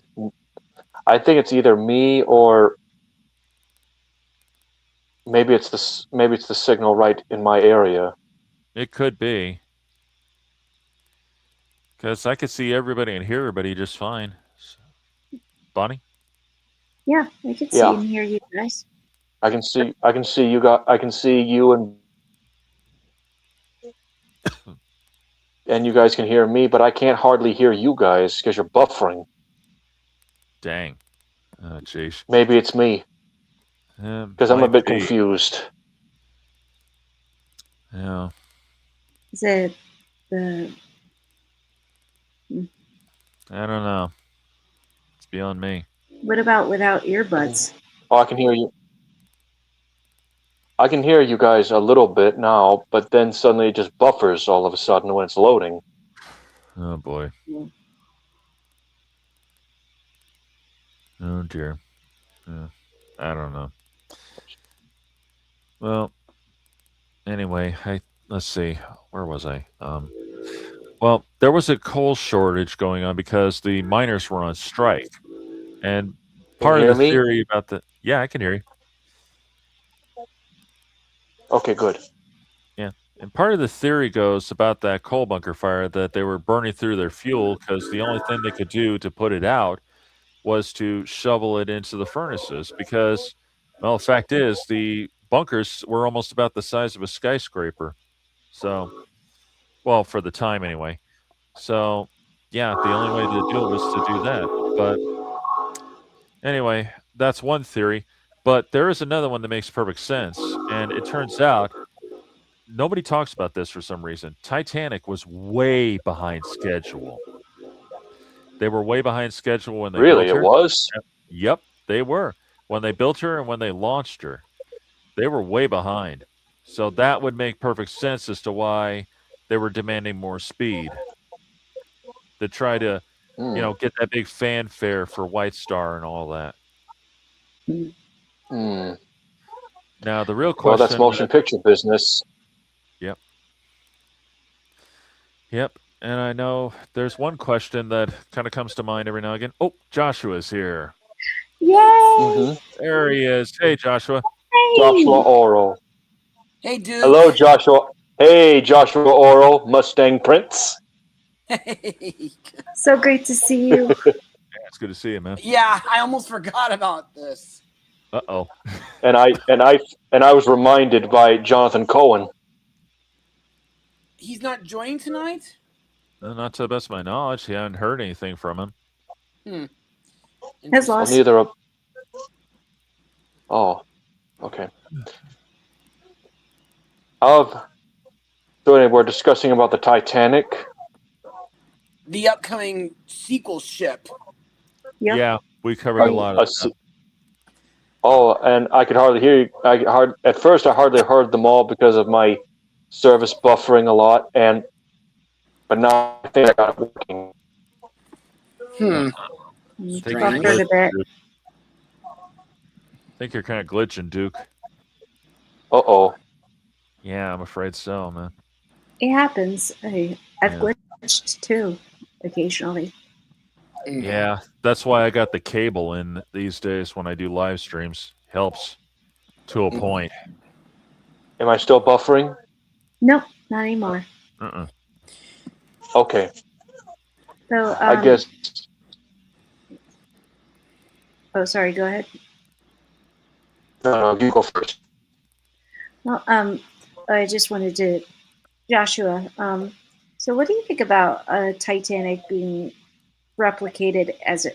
either me or maybe it's the signal right in my area. It could be. Because I could see everybody and hear everybody just fine. Bonnie? Yeah, I can see Yeah, and hear you guys. I can see you and you guys can hear me, but I can't hardly hear you guys because you're buffering. Dang. Oh, jeez. Maybe it's me because I'm a Might bit be. confused. Yeah. Is it the I don't know. It's beyond me. what about without I can, earbuds? oh, I can hear you. I can hear you guys a little bit now, but then suddenly it just buffers all of a sudden when it's loading. Oh, boy. Yeah. Oh, dear. Yeah. I don't know. Well, anyway, let's see. Where was I? Well, there was a coal shortage going on because the miners were on strike. And Can you part of hear the me? theory about the. Yeah, I can hear you. Okay, good. Yeah. And part of the theory goes about that coal bunker fire that they were burning through their fuel because the only thing they could do to put it out was to shovel it into the furnaces because, well, the fact is the bunkers were almost about the size of a skyscraper. So, well, for the time anyway. So, yeah, the only way to do it was to do that. But anyway, that's one theory. But there is another one that makes perfect sense. And it turns out nobody talks about this for some reason. Titanic was way behind schedule. They were way behind schedule when they Really, built it her. was? Yep, they were. When they built her and when they launched her, they were way behind. So that would make perfect sense as to why they were demanding more speed to try to, Hmm. get that big fanfare for White Star and all that. Hmm. Now, the real Well, that's question motion that, picture business. yep, yep. And I know there's one question that kind of comes to mind every now and again. Oh, Joshua's here. Yay! Hmm. There he is. Hey, Joshua. Joshua Hey! Oro. Hey, Duke. Hello, Joshua. Hey, Joshua Oro, Mustang Prince. Hey. So great to see you. Yeah, it's good to see you, man. Yeah, I almost forgot about this. Uh-oh. And I was reminded by Jonathan Cohen. He's not joining tonight? No, not to the best of my knowledge. I haven't heard anything from him. His Interesting. Well, loss. neither of. Oh, okay. So anyway, we're discussing about the Titanic. the upcoming sequel ship. Yep. Yeah, we covered a lot of that. Oh, and I could hardly hear you. At first, I hardly heard them all because of my service buffering a lot, but now I think I got it working. Hmm. You Think Strange. buffered a bit. Duke. Think you're kind of glitching, Duke. Uh-oh. Yeah, I'm afraid so, man. It happens. I've Yeah. glitched too, occasionally. Yeah, that's why I got the cable in these days when I do live streams. Helps to a point. Am I still buffering? Nope, not anymore. Uh-uh. Okay. So, I guess. Oh, sorry. Go ahead. No, you go first. Well, I just wanted to, Joshua. So what do you think about Titanic being replicated as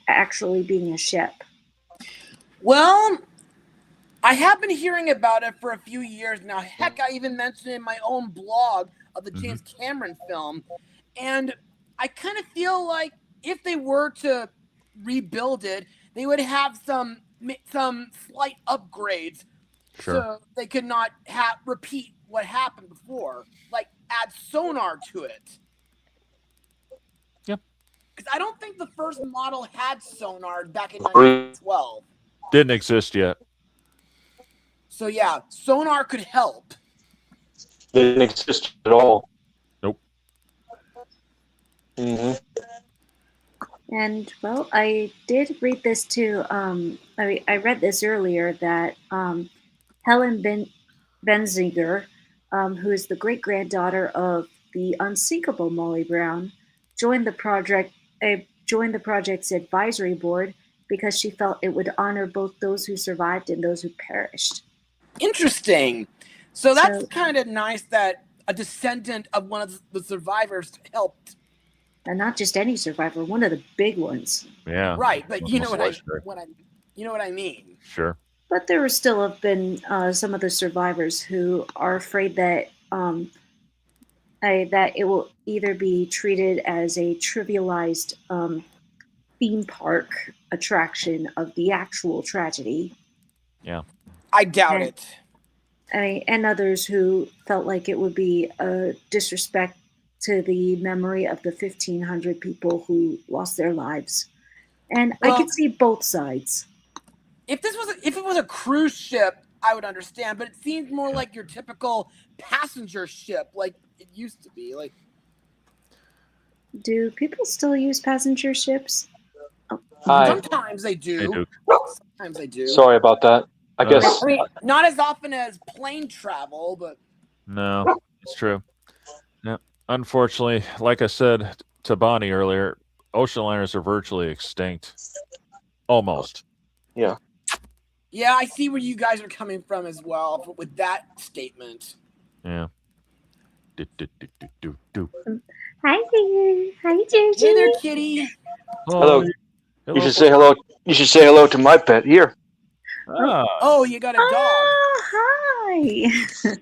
actually being a ship? Well, I have been hearing about it for a few years now. Heck, I even mentioned it in my own blog of the James Cameron film. And I kind of feel like if they were to rebuild it, they would have some slight upgrades, Sure. so they could not repeat what happened before. Like add sonar to it. Yep. Because I don't think the first model had sonar back in 1912. Didn't exist yet. So yeah, sonar could help. Didn't exist at all. Nope. Mm-hmm. And well, I did read this too. I read this earlier that Helen Benziger, who is the great granddaughter of the unsinkable Molly Brown, joined the project's advisory board because she felt it would honor both those who survived and those who perished. Interesting. So that's kind of nice that a descendant of one of the survivors helped. And not just any survivor, one of the big ones. Yeah. Right, but you know what I mean. Sure. But there still have been some of the survivors who are afraid that that it will either be treated as a trivialized theme park attraction of the actual tragedy. Yeah. I doubt it. And others who felt like it would be a disrespect to the memory of the 1,500 people who lost their lives. And I could see both sides. If it was a cruise ship, I would understand, but it seems more like your typical passenger ship, like it used to be. Like, do people still use passenger ships? Hi. Sometimes they do. They do. Sometimes they do. Sorry about that. I guess. I mean, not as often as plane travel, but No, it's true. Yeah. Unfortunately, like I said to Bonnie earlier, ocean liners are virtually extinct. Almost. Yeah. Yeah, I see where you guys are coming from as well with that statement. Yeah. Hi there. Hi, Jojo. Hey there, kitty. Hello. You should say hello. You should say hello to my pet here. Oh, you got a dog. Hi.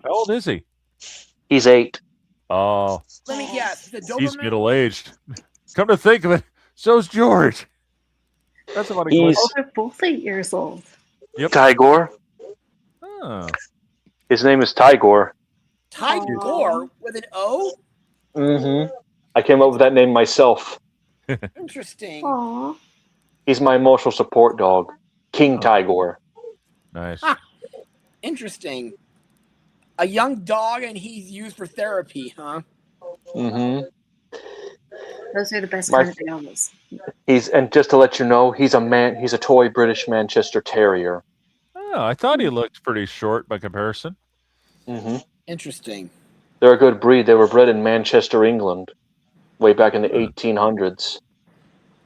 How old is he? He's 8. Oh. Let me guess. He's middle-aged. Come to think of it, so's George. That's about He's they're both 8 years old. Yep. Tigor. Oh. His name is Tigor. Tigor with an O? Mm-hmm. I came up with that name myself. Interesting. Aww. He's my emotional support dog, King Tigor. Nice. Interesting. A young dog, and he's used for therapy, huh? Mm-hmm. Those are the best kind of animals. And just to let you know, he's a toy British Manchester Terrier. Oh, I thought he looked pretty short by comparison. Mm-hmm. Interesting. They're a good breed. They were bred in Manchester, England, way back in the 1800s.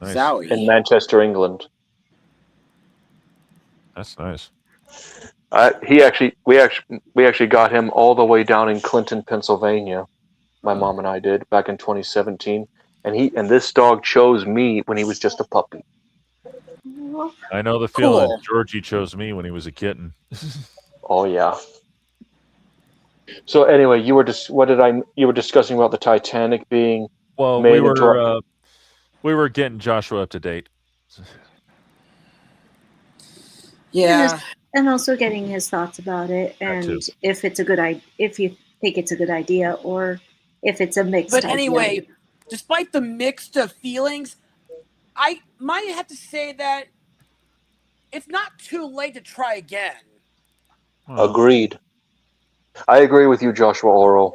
Nice. Zowie. In Manchester, England. That's nice. We actually got him all the way down in Clinton, Pennsylvania. My mom and I did back in 2017, and this dog chose me when he was just a puppy. I know the feeling. Cool. Georgie chose me when he was a kitten. Oh yeah. So anyway, you were discussing about the Titanic being Well, made into a, we were getting Joshua up to date. Yeah. And also getting his thoughts about it, That too. and if it's a good idea, if you think it's a good idea, or if it's a mixed But idea. anyway, despite the mixed of feelings, I might have to say that it's not too late to try again. Well, agreed. I agree with you, Joshua Oro.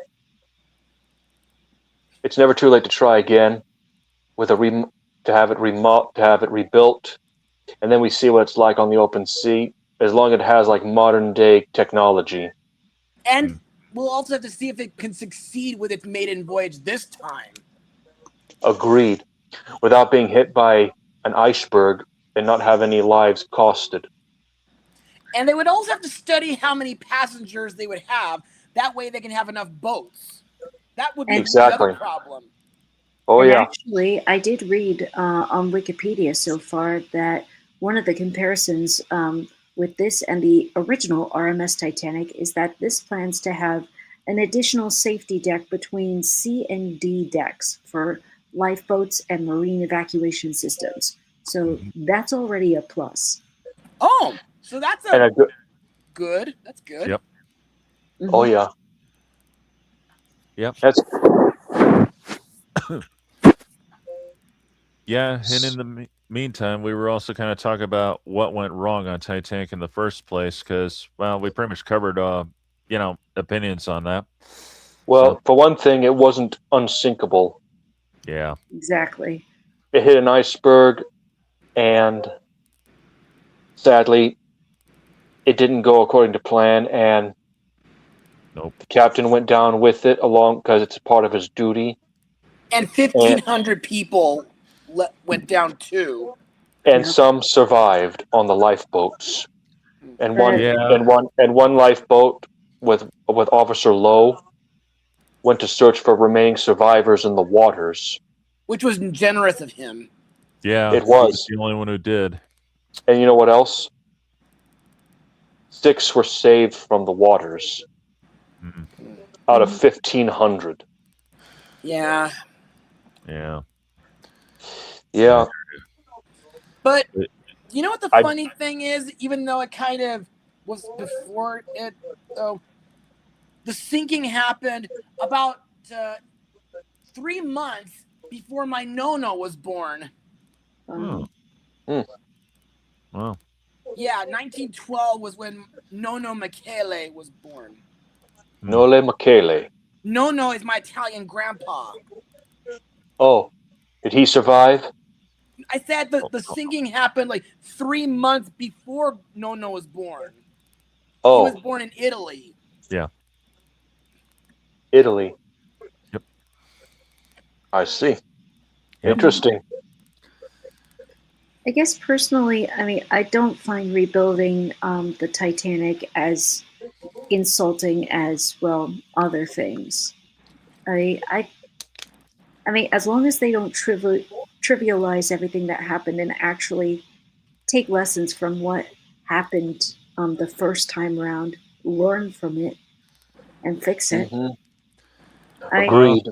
It's never too late to try again with to have it to have it rebuilt, and then we see what it's like on the open sea. As long as it has like modern day technology. And we'll also have to see if it can succeed with its maiden voyage this time. Agreed. Without being hit by an iceberg and not have any lives costed. And they would also have to study how many passengers they would have. That way they can have enough boats. That would be the Exactly. other problem. Oh and yeah. actually, I did read on Wikipedia so far that one of the comparisons with this and the original RMS Titanic is that this plans to have an additional safety deck between C and D decks for lifeboats and marine evacuation systems. So that's already a plus. Oh, so that's And a good. good. That's good. Yep. Oh yeah. Yep. That's Yeah, and in the meantime, we were also kind of talking about what went wrong on Titanic in the first place, because well, we pretty much covered, opinions on that. well. So, For one thing, it wasn't unsinkable. yeah, Exactly. It hit an iceberg, and sadly, it didn't go according to plan. And nope. the captain went down with it along because it's part of his duty. And 1,500 people went down too. And Yep. some survived on the lifeboats. And Yeah. one lifeboat with Officer Lowe went to search for remaining survivors in the waters. Which was generous of him. Yeah, It he was was. the only one who did. And you know what else? 6 were saved from the waters Mhm. out of 1,500. Yeah. Yeah. Yeah. But It- you know what the I- funny thing is? Even though it kind of was before it, the sinking happened about 3 months before my Nono was born. Oh. Well, Yeah, 1912 was when Nono Michele was born. Nole Michele. Nono is my Italian grandpa. Oh, did he survive? I said the sinking happened like 3 months before Nono was born. He Oh, was born in Italy. yeah. Italy. Yep. I see. Yep. Interesting. I guess personally, I mean, I don't find rebuilding the Titanic as insulting as, well, other things. I mean, as long as they don't trivialize everything that happened and actually take lessons from what happened the first time around, learn from it, and fix it. Hmm. I Agreed.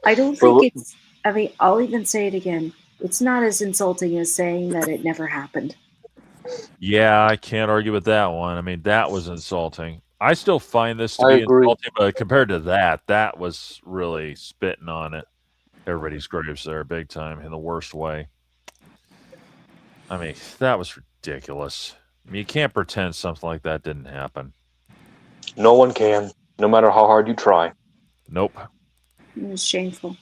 I don't But think it's. I mean, I'll even say it again. It's not as insulting as saying that it never happened. Yeah, I can't argue with that one. I mean, that was insulting. I still find this to I be agree. insulting, but compared to that was really spitting on it. Everybody's graves there, big time, in the worst way. I mean, that was ridiculous. I mean, you can't pretend something like that didn't happen. No one can, no matter how hard you try. Nope. It was shameful.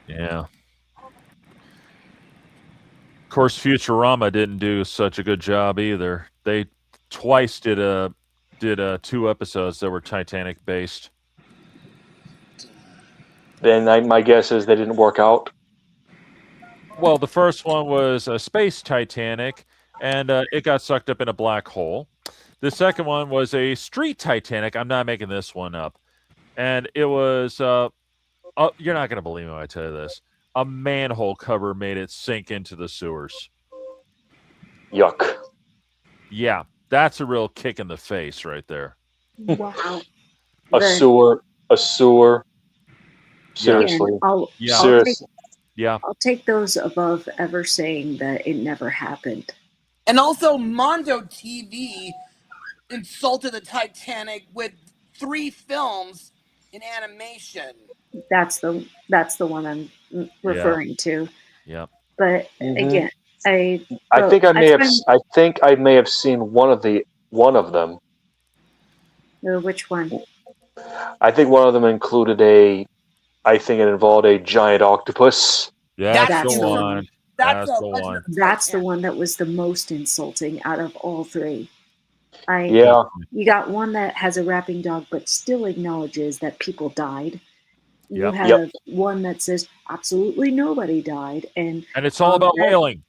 Yeah. Of course, Futurama didn't do such a good job either. They twice did 2 episodes that were Titanic based. Then my guess is they didn't work out. Well, the first one was a space Titanic, and it got sucked up in a black hole. The second one was a street Titanic. I'm not making this one up, and it was. You're not going to believe me when I tell you this. A manhole cover made it sink into the sewers. Yuck. Yeah, that's a real kick in the face right there. Wow. A The- sewer. Seriously. Again, I'll take Seriously. Yeah. I'll take those above ever saying that it never happened. And also, Mondo TV insulted the Titanic with 3 films in animation. That's the one I'm referring to. Yeah. But Mhm. again, I think I may have seen one of them. Which one? I think one of them included I think it involved a giant octopus. That's the That's the one. one. That's That's the the Legend one. of the That's the Titanic. one that was the most insulting out of all 3. Yeah. You got one that has a rapping dog but still acknowledges that people died. You Yep. have one that says absolutely nobody died, and it's all about whaling.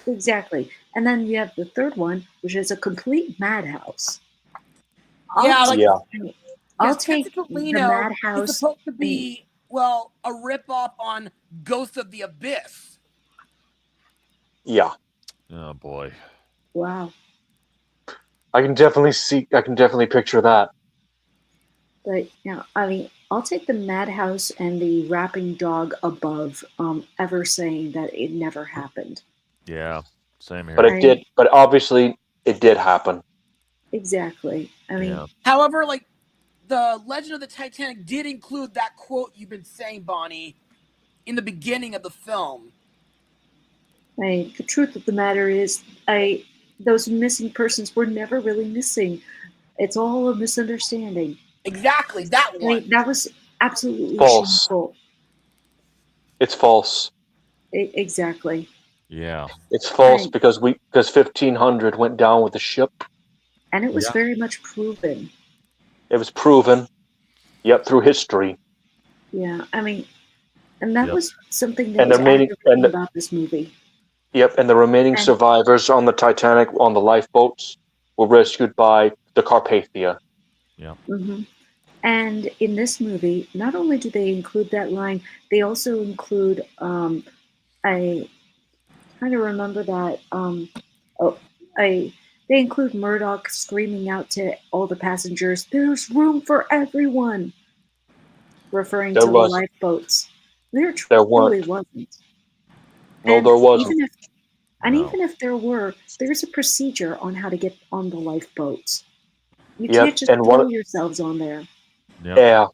Exactly. And then you have the third one, which is a complete madhouse. Yeah, I'll take the Piscatolino madhouse. is supposed to be, well, a ripoff on Ghost of the Abyss. Yeah. Oh boy. Wow. I can definitely picture that. But I'll take the madhouse and the rapping dog above ever saying that it never happened. Yeah. Same here. But it did. But obviously, it did happen. Exactly. However, the Legend of the Titanic did include that quote you've been saying, Bonnie, in the beginning of the film. The truth of the matter is, those missing persons were never really missing. It's all a misunderstanding. Exactly, that one. That was absolutely false. shameful. It's false. Exactly. Yeah. It's false because 1500 went down with the ship. And it was very much proven. It was proven. Yep, through history. Yeah, and that was something that was aggravating about this movie. Yep, and the remaining survivors on the Titanic on the lifeboats were rescued by the Carpathia. Yeah. Mm-hmm. And in this movie, not only do they include that line, they also include I kind of remember that they include Murdoch screaming out to all the passengers, "There's room for everyone," referring to the lifeboats. There truly wasn't. No, there wasn't. Even if there were, there's a procedure on how to get on the lifeboats. You can't just throw yourselves on there. Yep. Yeah.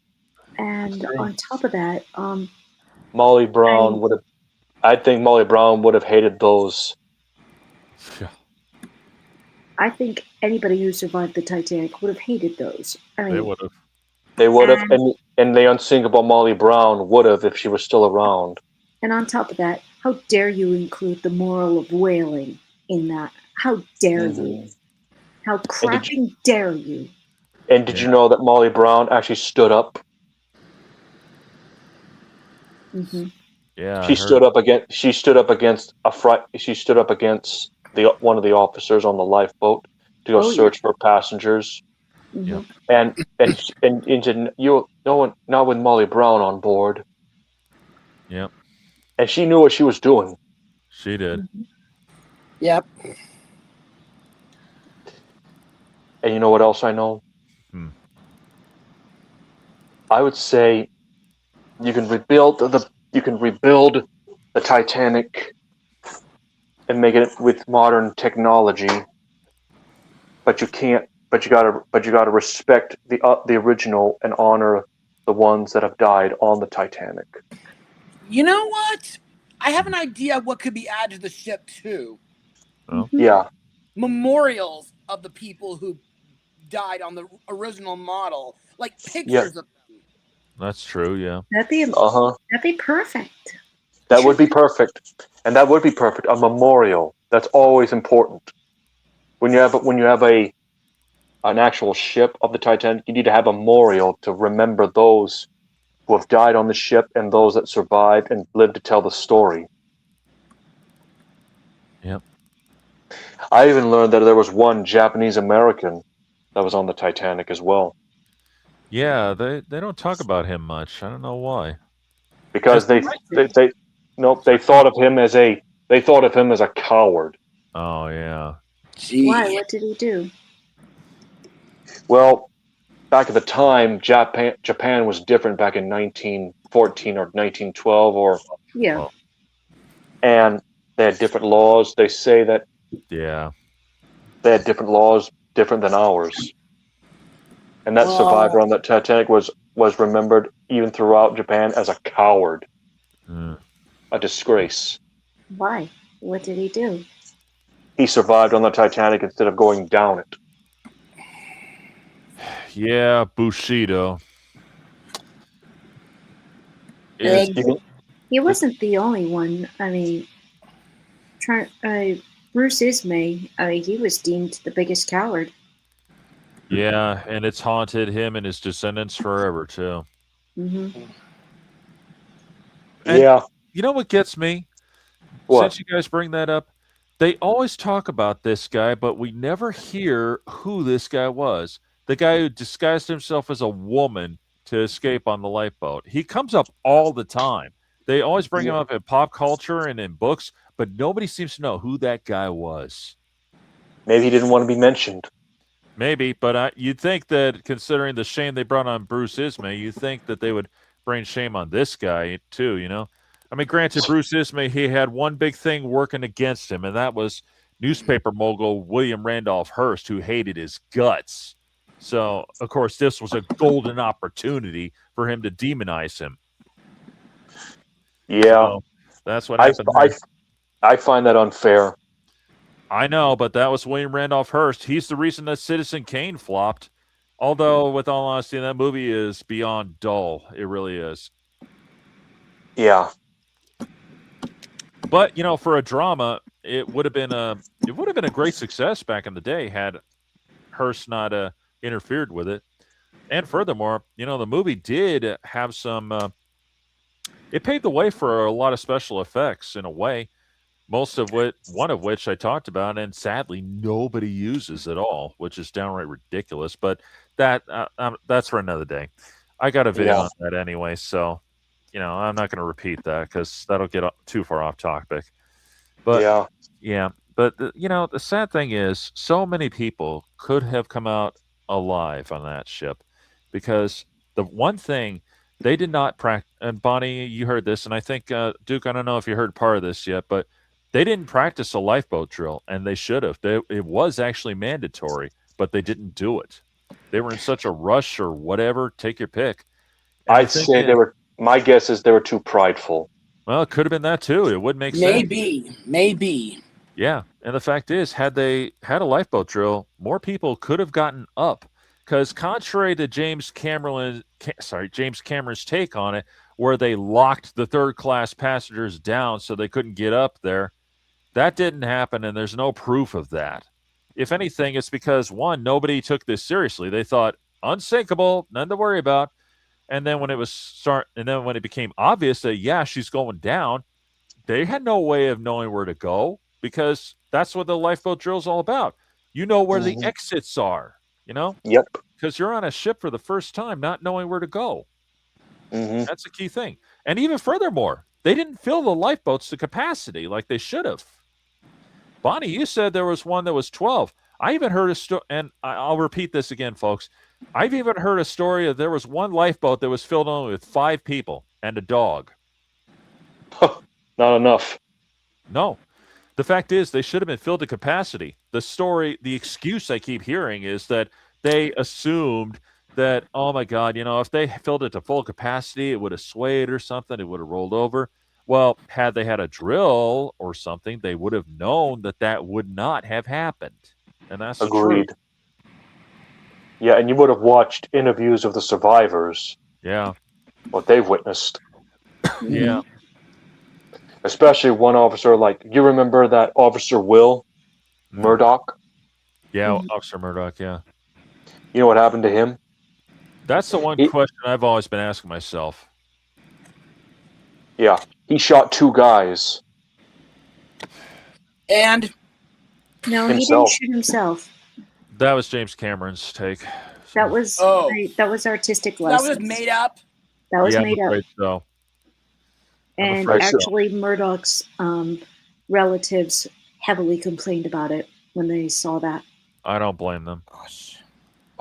And on top of that, Molly Brown would have. I think Molly Brown would have hated those. Yeah. I think anybody who survived the Titanic would have hated those. They would have. They would have, and the unsinkable Molly Brown would have if she was still around. And on top of that, how dare you include the moral of whaling in that? How dare you? How crapping dare you? And did you know that Molly Brown actually stood up? Mm-hmm. Yeah. She stood up against one of the officers on the lifeboat to go search for passengers. Mm-hmm. And not with Molly Brown on board. Yep. And she knew what she was doing. She did. Mm-hmm. Yep. And you know what else I know? I would say you can rebuild the Titanic and make it with modern technology, but you can't. But you gotta respect the original and honor the ones that have died on the Titanic. You know what? I have an idea of what could be added to the ship too. Oh. Yeah. Memorials of the people who died on the original model, like pictures of them. That's true. Yeah. That'd be perfect. That would be perfect, and that would be perfect. A memorial. That's always important. When you have an actual ship of the Titanic, you need to have a memorial to remember those who have died on the ship and those that survived and lived to tell the story. Yep. I even learned that there was one Japanese American that was on the Titanic as well. Yeah, they don't talk about him much. I don't know why. Because they thought of him as a coward. Oh yeah. Why? What did he do? Well, back at the time, Japan was different back in 1914 or 1912, Yeah. and they had different laws. They say that Yeah. they had different laws, different than ours. And that survivor Well, on that Titanic was remembered even throughout Japan as a coward, Mm. a disgrace. Why? What did he do? He survived on the Titanic instead of going down it. Yeah, Bushido. It's Big. You can, He wasn't the only one. I mean, Bruce Ismay, he was deemed the biggest coward. yeah, and it's haunted him and his descendants forever too. Hmm. And yeah. you know what gets me? What? Since you guys bring that up, they always talk about this guy, but we never hear who this guy was. The guy who disguised himself as a woman to escape on the lifeboat. He comes up all the time. They always bring him up in pop culture and in books, but nobody seems to know who that guy was. Maybe he didn't want to be mentioned. Maybe, but you'd think that considering the shame they brought on Bruce Ismay, you'd think that they would bring shame on this guy too, you know? I mean, granted, Bruce Ismay, he had one big thing working against him, and that was newspaper mogul William Randolph Hearst, who hated his guts. So, of course, this was a golden opportunity for him to demonize him. Yeah. So, that's what I, happened I, there. I find that unfair. I know, but that was William Randolph Hearst. He's the reason that Citizen Kane flopped. Although, with all honesty, that movie is beyond dull. It really is. Yeah. But you know, for a drama, it would have been a great success back in the day had Hearst not interfered with it. And furthermore, you know, the movie did have some. It paved the way for a lot of special effects in a way. One of which I talked about, and sadly nobody uses at all, which is downright ridiculous. But that's for another day. I got a video Yeah. on that anyway, so you know I'm not going to repeat that because that'll get too far off topic. But Yeah. yeah, but you know the sad thing is, so many people could have come out alive on that ship because the one thing they did not practice. And Bonnie, you heard this, and I think Duke, I don't know if you heard part of this yet, but they didn't practice a lifeboat drill, and they should have. It was actually mandatory, but they didn't do it. They were in such a rush or whatever. Take your pick. And the I'd thing say is, my guess is they were too prideful. well, it could have been that too. It would make sense. Maybe. Yeah, and the fact is, had they had a lifeboat drill, more people could have gotten up. Because contrary to James Cameron's take on it, where they locked the third class passengers down so they couldn't get up there, that didn't happen, and there's no proof of that. If anything, it's because one, nobody took this seriously. They thought unsinkable, nothing to worry about. And then when it became obvious that yeah, she's going down, they had no way of knowing where to go because that's what the lifeboat drill is all about. You know where the exits are, you know? Yep. Because you're on a ship for the first time, not knowing where to go. Mm-hmm. That's a key thing. And even furthermore, they didn't fill the lifeboats to capacity like they should have. Bonnie, you said there was one that was 12. I even heard a story, and I'll repeat this again, folks. I've even heard a story that there was one lifeboat that was filled only with 5 people and a dog. Not enough. No. The fact is, they should have been filled to capacity. The excuse I keep hearing is that they assumed that, oh my God, you know, if they filled it to full capacity, it would have swayed or something, it would have rolled over. Well, had they had a drill or something, they would have known that that would not have happened. And that's the truth. Agreed. Yeah, and you would have watched interviews of the survivors, Yeah. what they've witnessed. Yeah. Especially one officer, like, you remember that Officer Will Murdoch? Yeah, Officer Murdoch, yeah. You know what happened to him? That's the one question I've always been asking myself. Yeah, he shot 2 guys. And No, he didn't Himself. shoot himself. That was James Cameron's take. That was artistic that license. was made up. That was Yeah, made I'm up. afraid so. And afraid so. actually, Murdoch's relatives heavily complained about it when they saw that. I don't blame them. Gosh.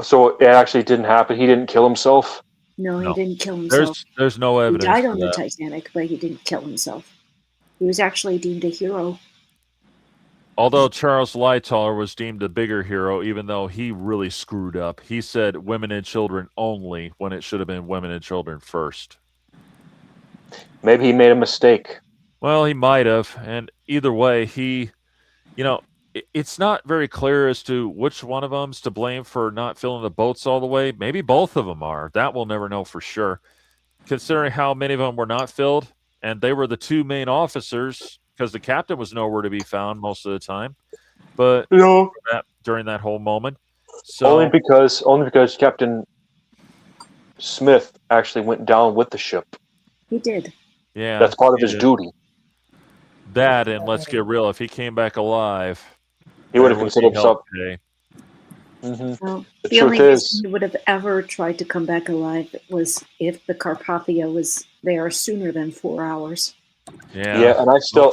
So it actually didn't happen. He didn't kill himself. No, he No. didn't kill himself. There's no He evidence died for on the that. Titanic, but he didn't kill himself. He was actually deemed a hero. Although Charles Lightoller was deemed a bigger hero, even though he really screwed up. He said women and children only when it should have been women and children first. Maybe he made a mistake. Well, he might have. And either way, it's not very clear as to which one of them's to blame for not filling the boats all the way. Maybe both of them are. That we'll never know for sure. Considering how many of them were not filled, and they were the two main officers, because the captain was nowhere to be found most of the time. But during that whole moment, so only because Captain Smith actually went down with the ship. He did. yeah, That's part of he his did. duty. That, and let's get real, if he came back alive, He would there have would considered be hell himself. to pay. Well, The the only truth reason is, he would have ever tried to come back alive was if the Carpathia was there sooner than 4 hours. yeah, and I still,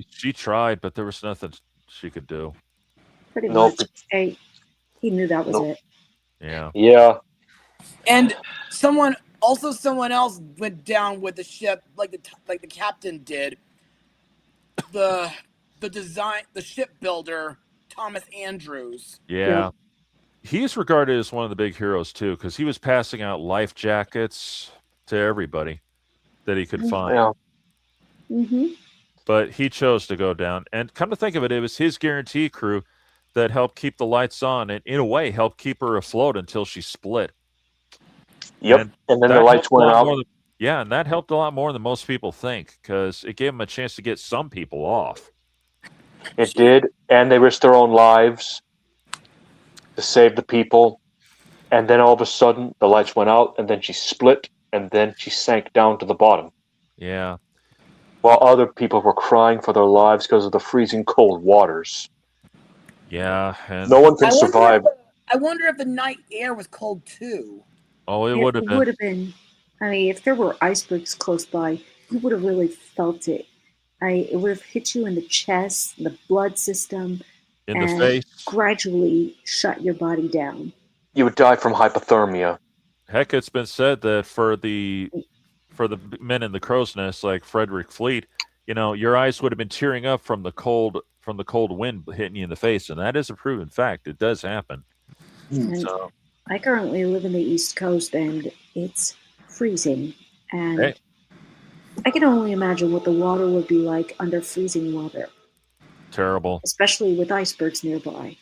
She tried, but there was nothing she could do. Pretty Nope. much. He knew that was Nope. it. Yeah. yeah, And someone else went down with the ship, like the captain did. The shipbuilder Thomas Andrews. Yeah. Yep. He's regarded as one of the big heroes too, because he was passing out life jackets to everybody that he could find. yeah. Mm-hmm. But he chose to go down. And come to think of it, it was his guarantee crew that helped keep the lights on and, in a way, helped keep her afloat until she split. Yep. And then the that lights helped a went lot out. more than- yeah, and that helped a lot more than most people think, because it gave them a chance to get some people off. It did, and they risked their own lives to save the people. And then all of a sudden, the lights went out, and then she split, and then she sank down to the bottom. Yeah. While other people were crying for their lives because of the freezing cold waters. Yeah. And No one can survive. I wonder if the night air was cold too. oh, it It would have been. would have been. I mean, if there were icebergs close by, you would have really felt it. It would have hit you in the chest, the blood system, In the and face. gradually shut your body down. You would die from hypothermia. Heck, it's been said that for the men in the crow's nest, like Frederick Fleet, your eyes would have been tearing up from the cold wind hitting you in the face, and that is a proven fact. It does happen. And So, I currently live in the East Coast, and it's freezing. And Hey. I can only imagine what the water would be like under freezing weather, terrible. especially with icebergs nearby.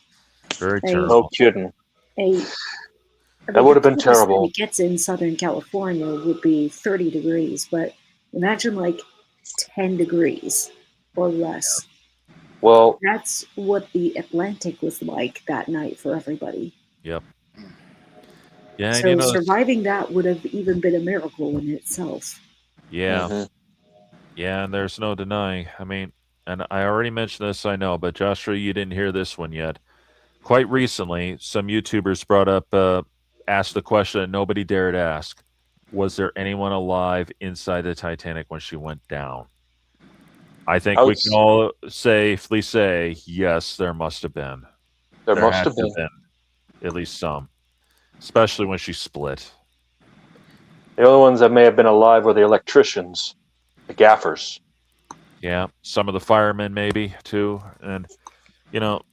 Very Hey. terrible. No kidding. That would have been terrible. It gets in Southern California would be 30 degrees, but imagine like 10 degrees or less. Well, That's what the Atlantic was like that night for everybody. Yep. Yeah, So and surviving that would have even been a miracle in itself. yeah. mhm. Yeah, and there's no denying. I mean, and I already mentioned this, I know, but Joshua, you didn't hear this one yet. Quite recently, some YouTubers asked the question that nobody dared ask. Was there anyone alive inside the Titanic when she went down? I think we can all safely say, yes, there must have been. There must had have to been. at least some, especially when she split. The only ones that may have been alive were the electricians, the gaffers. Yeah, some of the firemen maybe too, and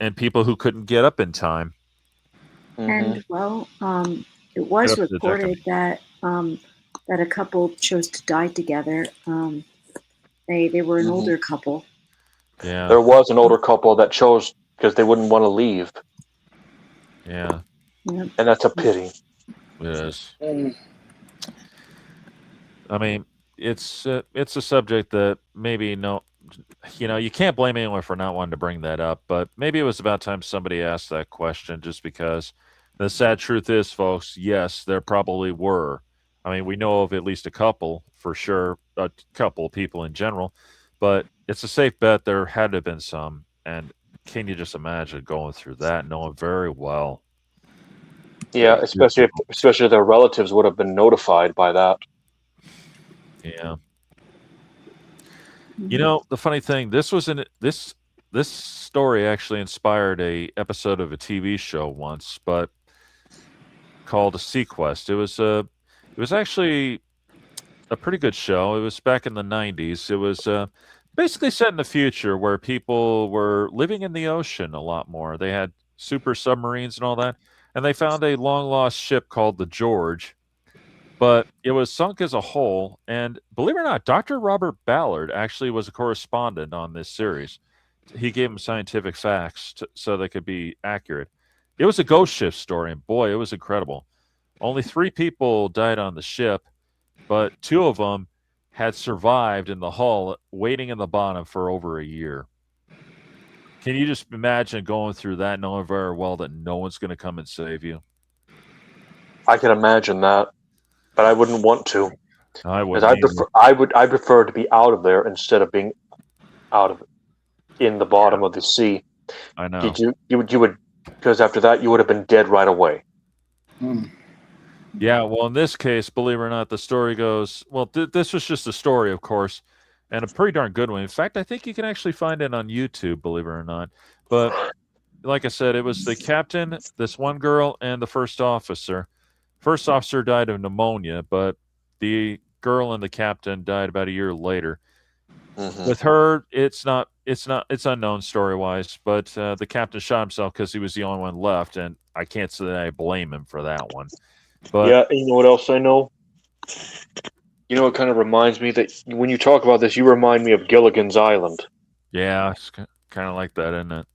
and people who couldn't get up in time. And well, it was Get up to the deck reported that that a couple chose to die together. They were an older couple. Yeah, There was an older couple that chose because they wouldn't want to leave, yeah, Yep. and that's a pity. it is. I mean, it's a subject that maybe you can't blame anyone for not wanting to bring that up, but maybe it was about time somebody asked that question, just because the sad truth is, folks, yes, there probably were. I mean, we know of at least a couple for sure, a couple of people in general, but it's a safe bet there had to have been some. And can you just imagine going through that, knowing very well? Yeah, especially if their relatives would have been notified by that. Yeah. The funny thing, this story actually inspired a episode of a TV show once, but called Sequest. It was actually a pretty good show. It was back in the 90s. It was basically set in the future where people were living in the ocean a lot more. They had super submarines and all that. And they found a long lost ship called the George, but it was sunk as a whole. And believe it or not, Dr. Robert Ballard actually was a correspondent on this series. He gave them scientific facts so they could be accurate. It was a ghost ship story, and boy, it was incredible. Only three people died on the ship, but two of them had survived in the hull, waiting in the bottom for over a year. Can you just imagine going through that, knowing very well that no one's going to come and save you? I can imagine that, but I wouldn't want to. I Because wouldn't. I prefer to be out of there instead of being out of in the bottom of the sea. I know. You would because after that you would have been dead right away. Yeah, well, in this case, believe it or not, the story goes, well, this was just a story, of course, and a pretty darn good one. In fact, I think you can actually find it on YouTube, believe it or not. But like I said, it was the captain, this one girl, and the first officer. First officer died of pneumonia, but the girl and the captain died about a year later. Mhm. With her, it's unknown story wise, but the captain shot himself because he was the only one left, and I can't say that I blame him for that one. But Yeah, and you know what else I know? You know, it kind of reminds me that when you talk about this, you remind me of Gilligan's Island. yeah, it's kind of like that, isn't it?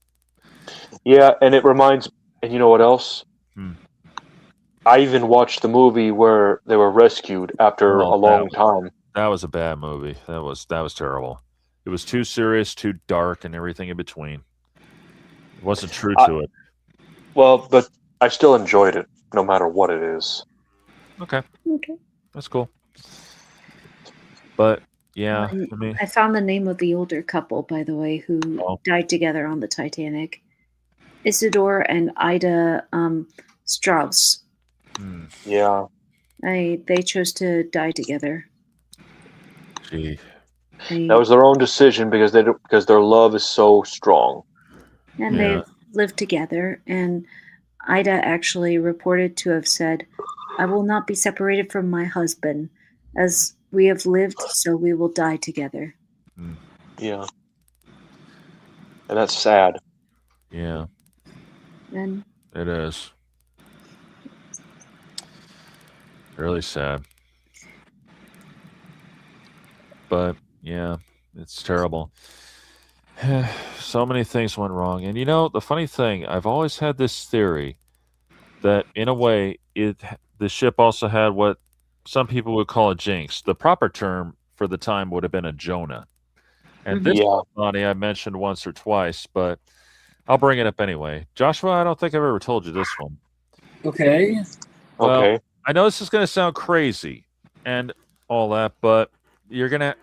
Yeah, and it reminds. And you know what else? Hmm. I even watched the movie where they were rescued after Oh, a long time. that was a bad movie. That was terrible. It was too serious, too dark, and everything in between. It wasn't true to it. Well, but I still enjoyed it, no matter what it is. Okay, Okay. that's cool. But yeah, I mean, I found the name of the older couple, by the way, who died together on the Titanic. Isidore and Ida Strauss. Yeah. They chose to die together. gee, That was their own decision because their love is so strong. And Yeah. they've lived together. And Ida actually reported to have said, "I will not be separated from my husband. As we have lived, so we will die together." Yeah. And that's sad. yeah, And it is really sad. But yeah, it's terrible. So many things went wrong. And you know, the funny thing, I've always had this theory that in a way the ship also had what some people would call a jinx. The proper term for the time would have been a Jonah. And this Yeah. Bonnie I mentioned once or twice, but I'll bring it up anyway. Joshua, I don't think I've ever told you this one. Okay. Well, Okay. I know this is going to sound crazy and all that, but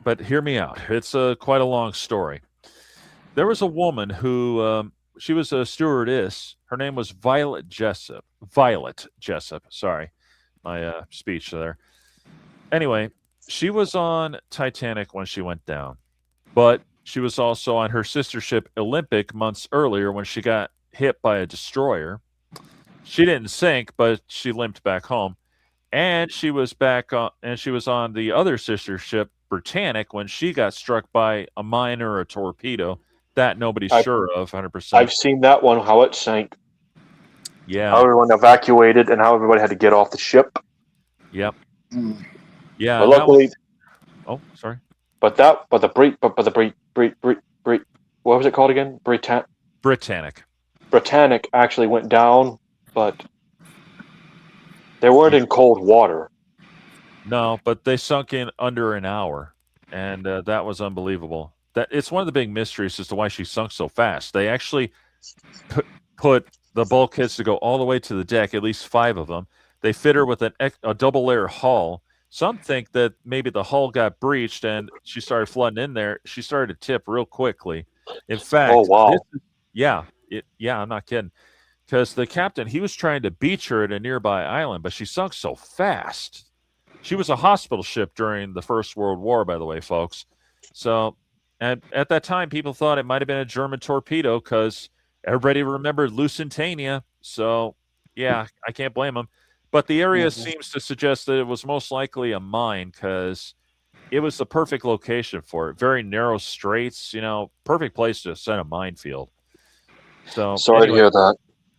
but hear me out. It's quite a long story. There was a woman who she was a stewardess. Her name was Violet Jessup. Violet Jessup. Sorry, my speech there. Anyway, she was on Titanic when she went down, but she was also on her sister ship Olympic months earlier when she got hit by a destroyer. She didn't sink, but she limped back home. And she was and she was on the other sister ship Britannic when she got struck by a mine or a torpedo. That nobody's sure of 100%. I've seen that one, how it sank. Yeah. How everyone evacuated and how everybody had to get off the ship. Yep. Yeah. But luckily, oh, sorry. But the what was it called again? Britannic. Britannic actually went down, but they weren't in cold water. No, but they sunk in under an hour, and that was unbelievable. That it's one of the big mysteries as to why she sunk so fast. They actually put the bulkheads to go all the way to the deck, at least 5 of them. They fit her with a double layer hull. Some think that maybe the hull got breached and she started flooding in there. She started to tip real quickly. In fact, oh wow, I'm not kidding. Because the captain, he was trying to beach her at a nearby island, but she sunk so fast. She was a hospital ship during the First World War, by the way, folks. So, and at that time, people thought it might have been a German torpedo because everybody remembered Lusitania. So, yeah, I can't blame them. But the area Mhm. seems to suggest that it was most likely a mine because it was the perfect location for it. Very narrow straits, perfect place to set a minefield. So Sorry to anyway, hear that.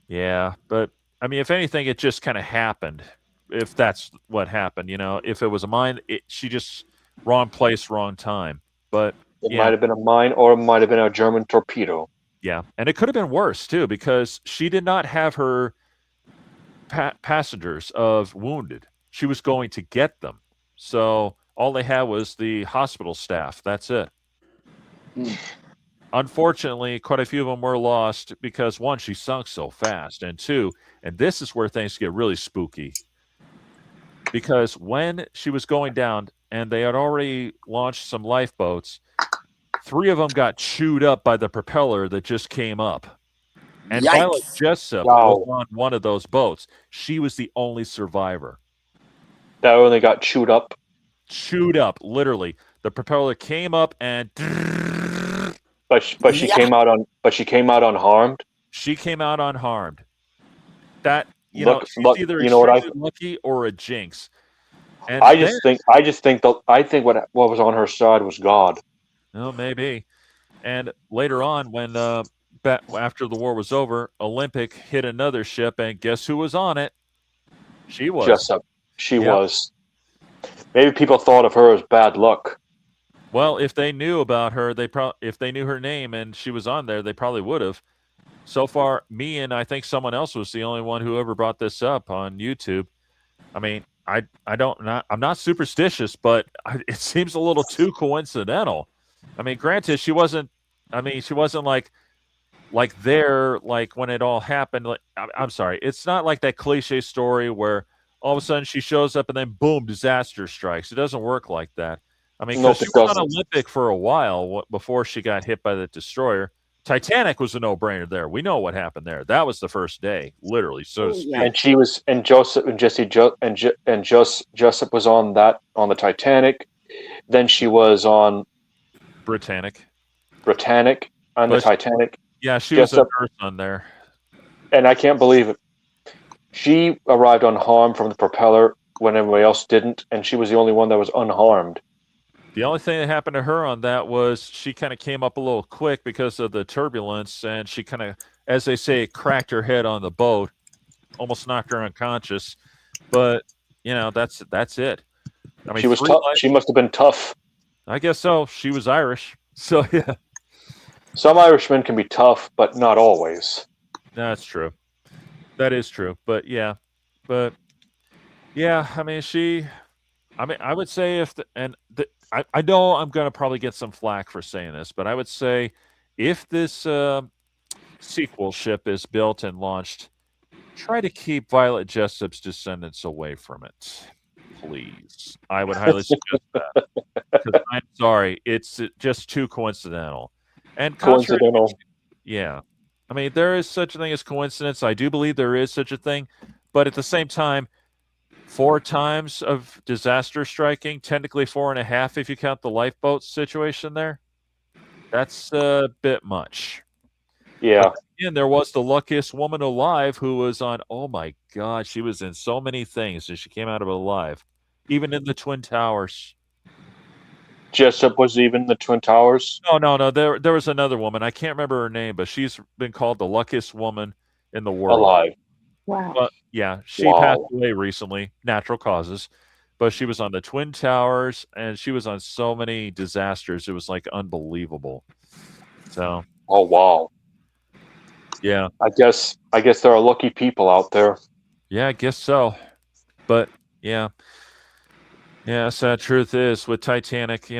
yeah, but I mean, if anything, it just kind of happened. If that's what happened, if it was a mine, she just wrong place, wrong time. But It yeah, might have been a mine, or it might have been a German torpedo. yeah, and it could have been worse too because she did not have her passengers of wounded. She was going to get them, so all they had was the hospital staff. That's it. Unfortunately, quite a few of them were lost because one, she sunk so fast, and two, and this is where things get really spooky. Because when she was going down and they had already launched some lifeboats, three of them got chewed up by the propeller that just came up. And Violet Yikes. Jessup was Wow. on one of those boats. She was the only survivor. That only got chewed up. Chewed up, literally. The propeller came up and But she Yeah. came out unharmed. she came out unharmed. That Look, she's either you know what extremely lucky or a jinx. And I then, just think what was on her side was God. oh, maybe. And later on, when after the war was over, Olympic hit another ship, and guess who was on it? She was. Jessup. She Yep. was. Maybe people thought of her as bad luck. Well, if they knew about her, if they knew her name and she was on there, they probably would have. So far, me and I think someone else was the only one who ever brought this up on YouTube. I mean, I'm not superstitious, but it seems a little too coincidental. I mean, granted, she wasn't. I mean, she wasn't like there, like when it all happened. Like, I'm sorry, it's not like that cliche story where all of a sudden she shows up and then boom, disaster strikes. It doesn't work like that. I mean, because Nope, she it was on doesn't. Olympic for a while before she got hit by the destroyer. Titanic was a no-brainer there. We know what happened there. That was the first day, literally, so to Oh, speak. yeah. And she was, and Joseph and Jesse Jessup was on the Titanic. Then she was on Britannic. Britannic on the But Titanic. yeah, she was a Jessup, nurse on there. and I can't believe it. She arrived unharmed from the propeller when everybody else didn't, and she was the only one that was unharmed. The only thing that happened to her on that was she kind of came up a little quick because of the turbulence, and she kind of, as they say, cracked her head on the boat, almost knocked her unconscious. But that's it. I mean, She was tough. She must have been tough. I guess so. She was Irish, so yeah, Some Irishmen can be tough, but not always. that's true. That is true. But yeah, I mean, I would say I know I'm going to probably get some flack for saying this, but I would say if this sequel ship is built and launched, try to keep Violet Jessup's descendants away from it, please. I would highly suggest that because I'm sorry, it's just too coincidental. And contrary, Coincidental. yeah, I mean there is such a thing as coincidence. I do believe there is such a thing, but at the same time, 4 times of disaster striking, technically 4.5 if you count the lifeboat situation there. That's a bit much. Yeah. But again, there was the luckiest woman alive who was on, oh my God, she was in so many things and she came out of it alive, even in the Twin Towers. Jessup was even the Twin Towers. No. There was another woman. I can't remember her name, but she's been called the luckiest woman in the world. Alive. Wow. But yeah, she Wow. passed away recently, natural causes. But she was on the Twin Towers and she was on so many disasters. It was like unbelievable. So, Oh wow. yeah. I guess there are lucky people out there. Yeah, I guess so. But yeah. Yeah, sad truth is with Titanic,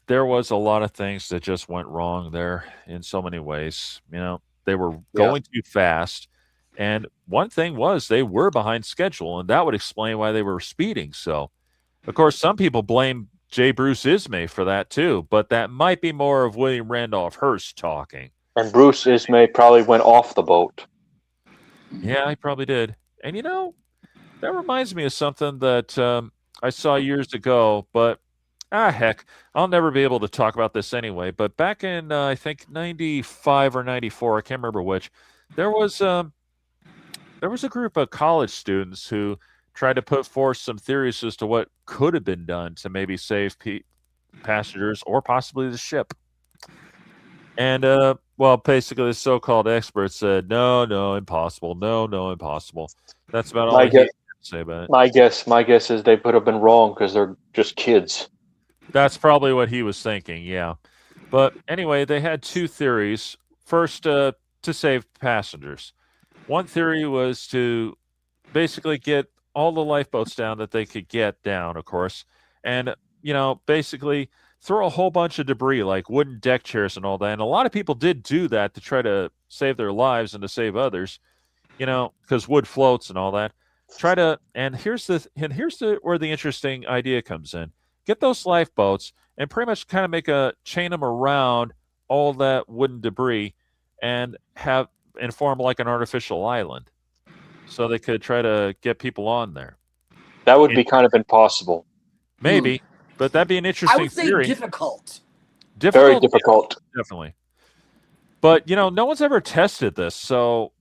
there was a lot of things that just went wrong there in so many ways. They were going too fast. And one thing was they were behind schedule, and that would explain why they were speeding. So, of course, some people blame J. Bruce Ismay for that too, but that might be more of William Randolph Hearst talking. And Bruce Ismay probably went off the boat. Yeah, he probably did. And that reminds me of something that I saw years ago, but heck, I'll never be able to talk about this anyway. But back in I think 95 or 94, I can't remember which, there was a group of college students who tried to put forth some theories as to what could have been done to maybe save passengers or possibly the ship. And well, basically, the so-called experts said, "No, no, impossible. No, no, impossible." That's about all My he had guess, to say about it. my guess is they could have been wrong because they're just kids. That's probably what he was thinking. Yeah, but anyway, they had two theories. First, to save passengers. One theory was to basically get all the lifeboats down that they could get down, of course, and basically throw a whole bunch of debris like wooden deck chairs and all that. And a lot of people did do that to try to save their lives and to save others, because wood floats and all that. Try to, and here's the where the interesting idea comes in. Get those lifeboats and pretty much kind of chain them around all that wooden debris and form like an artificial island so they could try to get people on there. That would And be kind of impossible. maybe, but that'd be an I interesting would say theory. difficult. Very Difficult, difficult. definitely. But no one's ever tested this. So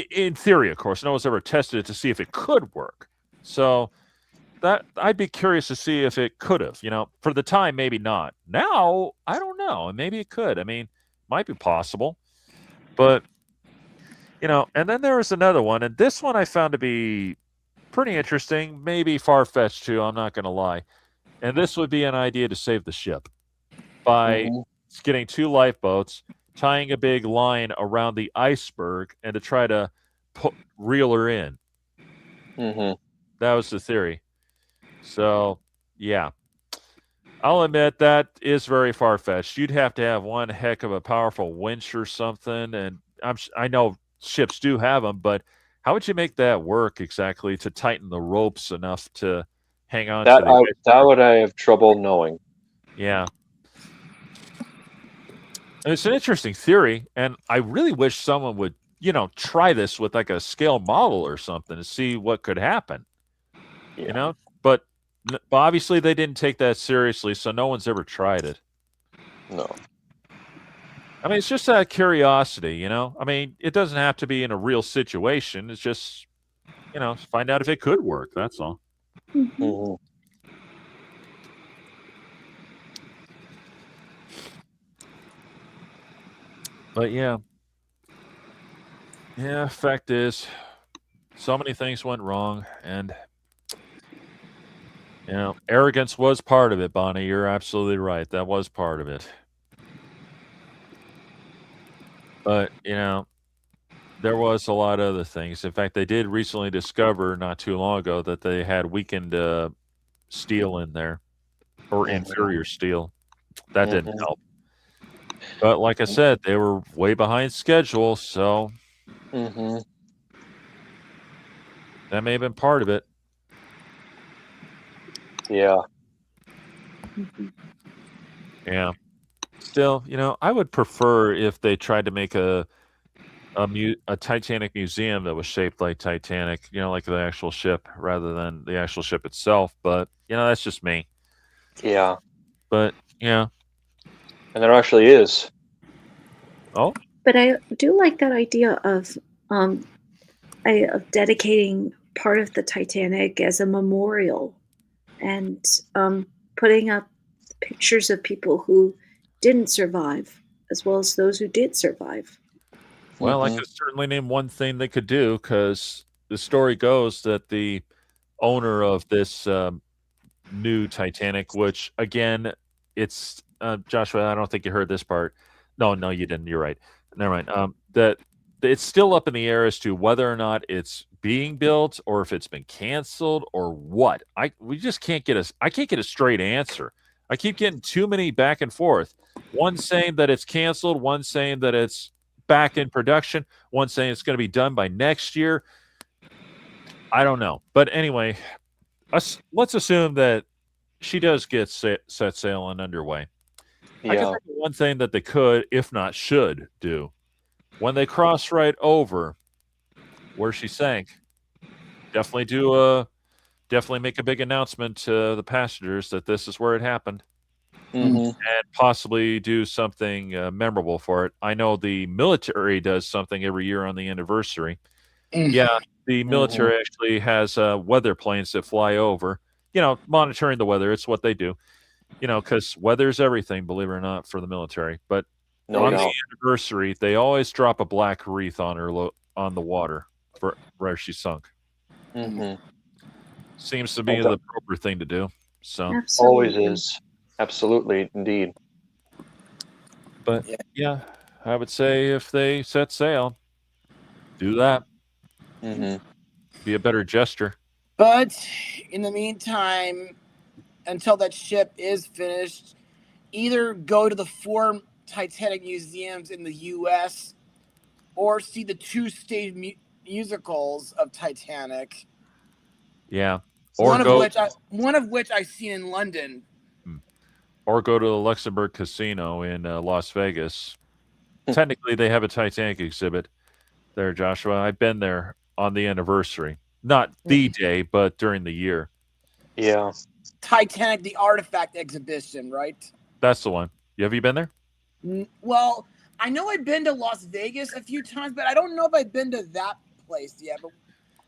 in theory, of course, no one's ever tested it to see if it could work. So that I'd be curious to see if it could have. For the time, maybe not. Now, I don't know. Maybe it could. I mean, might be possible. But and then there was another one, and this one I found to be pretty interesting, maybe far-fetched too, I'm not going to lie. And this would be an idea to save the ship by getting two lifeboats, tying a big line around the iceberg, and to try to reel her in. Mm-hmm. That was the theory. So, yeah. I'll admit that is very far-fetched. You'd have to have one heck of a powerful winch or something, and I know ships do have them, but how would you make that work exactly to tighten the ropes enough to hang on to the That would I have trouble knowing. Yeah. It's an interesting theory, and I really wish someone would, try this with like a scale model or something to see what could happen. Yeah. But obviously they didn't take that seriously, so no one's ever tried it. No. I mean, it's just out of curiosity, I mean, it doesn't have to be in a real situation. It's just, find out if it could work. That's all. Mm-hmm. But yeah. Yeah, fact is, so many things went wrong, and arrogance was part of it, Bonnie. You're absolutely right. That was part of it. But, there was a lot of other things. In fact, they did recently discover not too long ago that they had weakened steel in there, or inferior steel. That didn't help. But like I said, they were way behind schedule, so that may have been part of it. Yeah. Yeah. Still, I would prefer if they tried to make a Titanic museum that was shaped like Titanic, like the actual ship, rather than the actual ship itself. But that's just me. Yeah. But yeah. And there actually is. Oh. But I do like that idea of dedicating part of the Titanic as a memorial, and putting up pictures of people who didn't survive, as well as those who did survive. Well, I could certainly name one thing they could do, because the story goes that the owner of this new Titanic, which again, it's Joshua, I don't think you heard this part. No, you didn't. You're right. Never mind. That it's still up in the air as to whether or not it's being built or if it's been canceled or what. We just can't get I can't get a straight answer. I keep getting too many back and forth. One saying that it's canceled, one saying that it's back in production, one saying it's going to be done by next year. I don't know. But anyway, let's assume that she does get set sail and underway. Yeah. I can think of one thing that they could, if not should, do. When they cross right over where she sank, definitely make a big announcement to the passengers that this is where it happened. And possibly do something memorable for it. I know the military does something every year on the anniversary. Yeah, the military actually has weather planes that fly over, monitoring the weather. It's what they do, because weather's everything, believe it or not, for the military. But No on the doubt. anniversary, they always drop a black wreath on her on the water for where she sunk. Hmm. Seems to be the proper thing to do. So Always Absolutely. is. Absolutely, indeed. But yeah, I would say if they set sail, do that. Hmm. Be a better gesture. But in the meantime, until that ship is finished, either go to the 4 Titanic museums in the U.S. or see the 2-stage musicals of Titanic. Yeah. One of which I've seen in London. Or go to the Luxembourg Casino in Las Vegas. Technically, they have a Titanic exhibit there, Joshua. I've been there on the anniversary. Not the day, but during the year. Yeah. Titanic, the Artifact exhibition, right? That's the one. Have you been there? Well, I know I've been to Las Vegas a few times, but I don't know if I've been to that place yet. But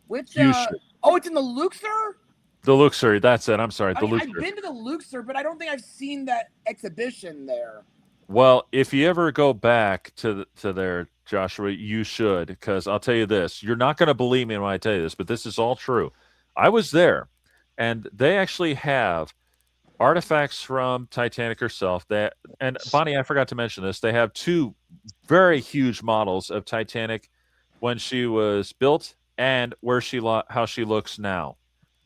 which? You should. Oh, it's in the Luxor. The Luxor. That's it. I'm sorry. The I've Luxor. been to the Luxor, but I don't think I've seen that exhibition there. Well, if you ever go back to there, Joshua, you should, because I'll tell you this. You're not going to believe me when I tell you this, but this is all true. I was there, and they actually have artifacts from Titanic herself. And Bonnie, I forgot to mention this. They have 2 very huge models of Titanic when she was built and how she looks now.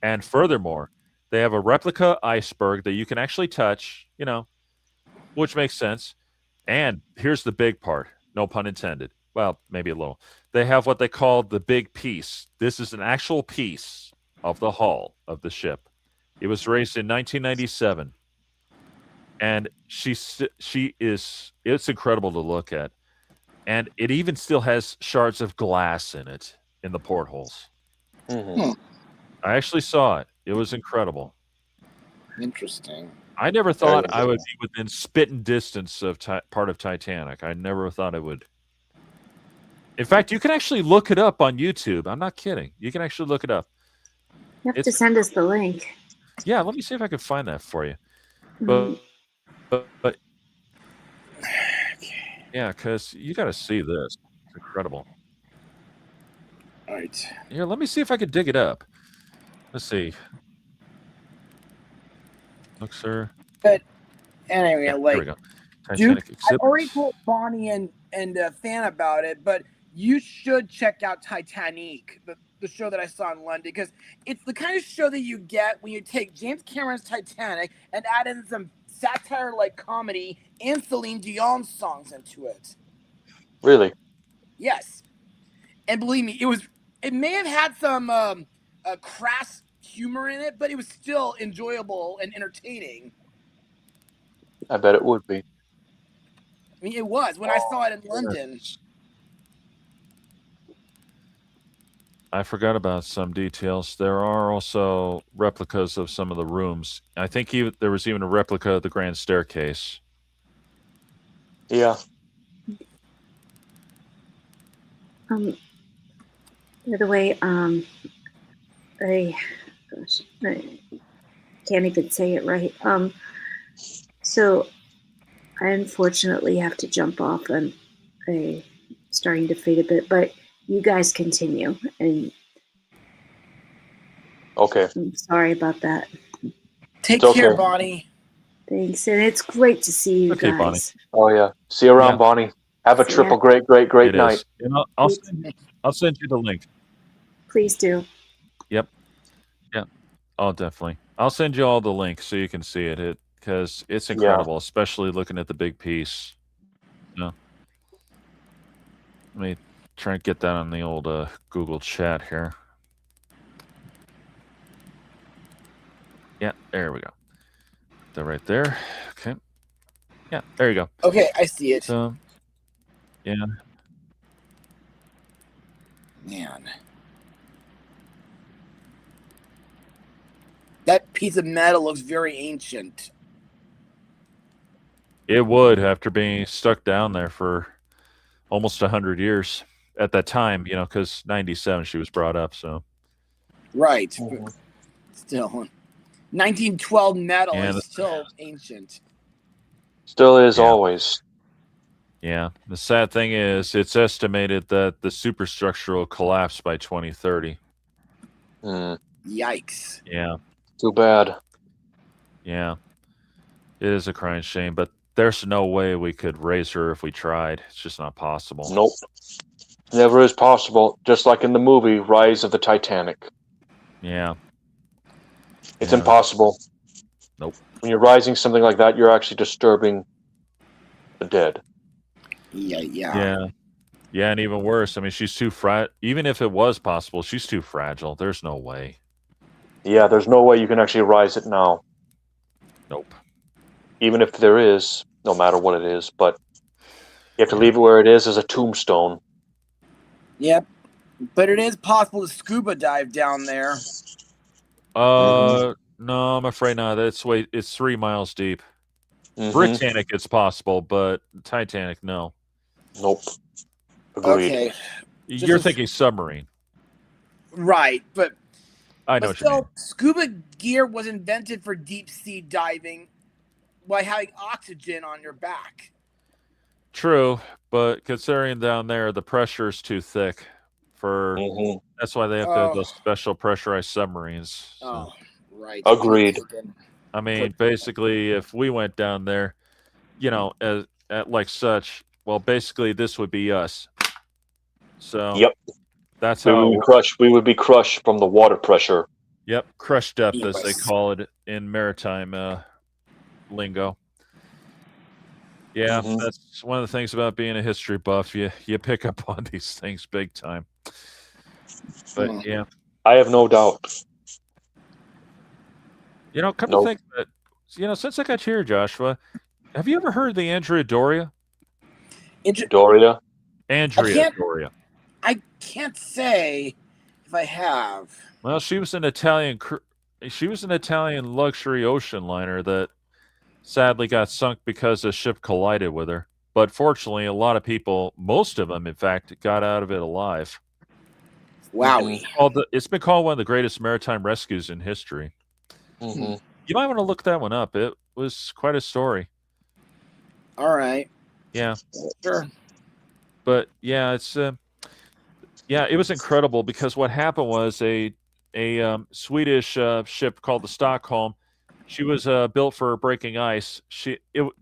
And furthermore, they have a replica iceberg that you can actually touch, which makes sense. And here's the big part, no pun intended. Well, maybe a little. They have what they call the big piece. This is an actual piece of the hull of the ship. It was raised in 1997. And it's incredible to look at. And it even still has shards of glass in it in the portholes. Hmm. I actually saw it. It was incredible. Interesting. I never thought I would be within spitting distance of part of Titanic. I never thought I would. In fact, you can actually look it up on YouTube. I'm not kidding. You can actually look it up. You have to send us the link. Yeah, let me see if I can find that for you. But yeah, because you got to see this. It's incredible. All right. Here, let me see if I can dig it up. Let's see. Look, sir. But anyway, Here we go. Dude, I already told Bonnie and Fan about it, but you should check out Titanic, the show that I saw in London, because it's the kind of show that you get when you take James Cameron's Titanic and add in some satire-like comedy and Celine Dion songs into it. Really? Yes. And believe me, it may have had some crass humor in it, but it was still enjoyable and entertaining. I bet it would be. I mean, it was when I saw it in London. I forgot about some details. There are also replicas of some of the rooms. I think there was even a replica of the grand staircase. Yeah. By the way, I can't even say it right. So I unfortunately have to jump off. I'm starting to fade a bit, but you guys continue. And okay. I'm sorry about that. Take care, Bonnie. Thanks, and it's great to see you guys. Bonnie. Oh yeah, see you around, Bonnie. Have a triple great night. And I'll send you the link. Please do. Yep. Oh, definitely. I'll send you all the links so you can see it because it's incredible, especially looking at the big piece. Let me try and get that on the old Google chat here. Yeah, there we go. That right there. Okay. Yeah, there you go. Okay, I see it. So, yeah. Man. That piece of metal looks very ancient. It would after being stuck down there for almost 100 years. at that time, because 97 she was brought up. So Right. Mhm. Still, 1912 metal Yeah, is still ancient. Still is Yeah. always. yeah. The sad thing is, it's estimated that the superstructure will collapse by 2030. Hmm. Yikes. Yeah, Too bad. yeah. It is a crying shame, but there's no way we could raise her if we tried. It's just not possible. Nope. Never is possible. Just like in the movie Rise of the Titanic. Yeah. It's Yeah. impossible. Nope. When you're rising something like that, you're actually disturbing the dead. Yeah. Yeah. Yeah, and even worse, I mean, she's too even if it was possible, she's too fragile. There's no way. Yeah, there's no way you can actually rise it now. Nope. Even if there is, no matter what it is, but you have to Yeah. leave it where it is as a tombstone. Yep. But it is possible to scuba dive down there. No, I'm afraid not. It's 3 miles deep. Mhm. Britannic, it's possible, but Titanic, no. Nope. Agreed. Okay. You're is- thinking submarine. Right, but I know what you mean. still, scuba gear was invented for deep sea diving by having oxygen on your back. True, but considering down there, the pressure is too thick for. Mhm. That's why they have to have those special pressurized submarines. So. Oh, right. Agreed. I mean, basically, if we went down there, at like such, well, basically, this would be us. So, Yep. that's We how. would be crushed. We would be crushed from the water pressure. Yep, crush depth, as they Yes. call it in maritime lingo. Yeah, Mhm. that's one of the things about being a history buff. You pick up on these things big time. But yeah, I have no doubt. come to think that, since I got you here, Joshua, have you ever heard of the Andrea Doria? Doria? Andrea Doria. I can't say if I have. Well, she was an Italian luxury ocean liner that sadly got sunk because a ship collided with her. But fortunately, a lot of people, most of them, in fact, got out of it alive. Wowie. It's been called one of the greatest maritime rescues in history. Mm-hmm. You might want to look that one up. It was quite a story. All right. Yeah. Sure. But yeah, it was incredible because what happened was a Swedish ship called the Stockholm. She was built for breaking ice.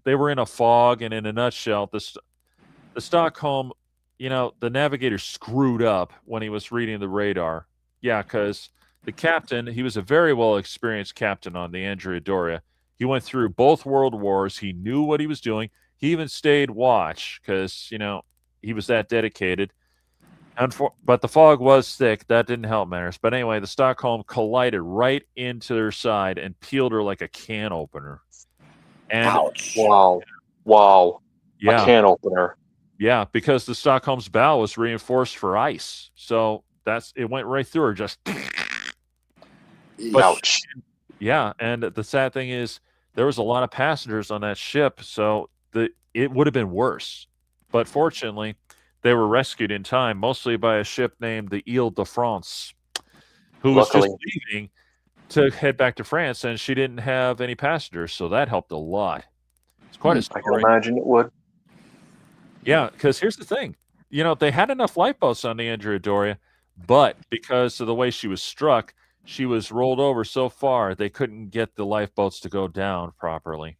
They were in a fog, and in a nutshell, the Stockholm, the navigator screwed up when he was reading the radar. Yeah, because the captain, he was a very well experienced captain on the Andrea Doria. He went through both world wars. He knew what he was doing. He even stayed watch because he was that dedicated. But the fog was thick. That didn't help matters. But anyway, the Stockholm collided right into their side and peeled her like a can opener. And ouch! Wow! Yeah, a can opener. Yeah, because the Stockholm's bow was reinforced for ice, so it went right through her. Just. Ouch! Yeah, and the sad thing is, there was a lot of passengers on that ship, so it would have been worse. But fortunately, they were rescued in time, mostly by a ship named the Ile de France, who was just leaving to head back to France, and she didn't have any passengers, so that helped a lot. It's quite a story. I can imagine it would. Yeah, because here's the thing. They had enough lifeboats on the Andrea Doria, but because of the way she was struck, she was rolled over so far they couldn't get the lifeboats to go down properly.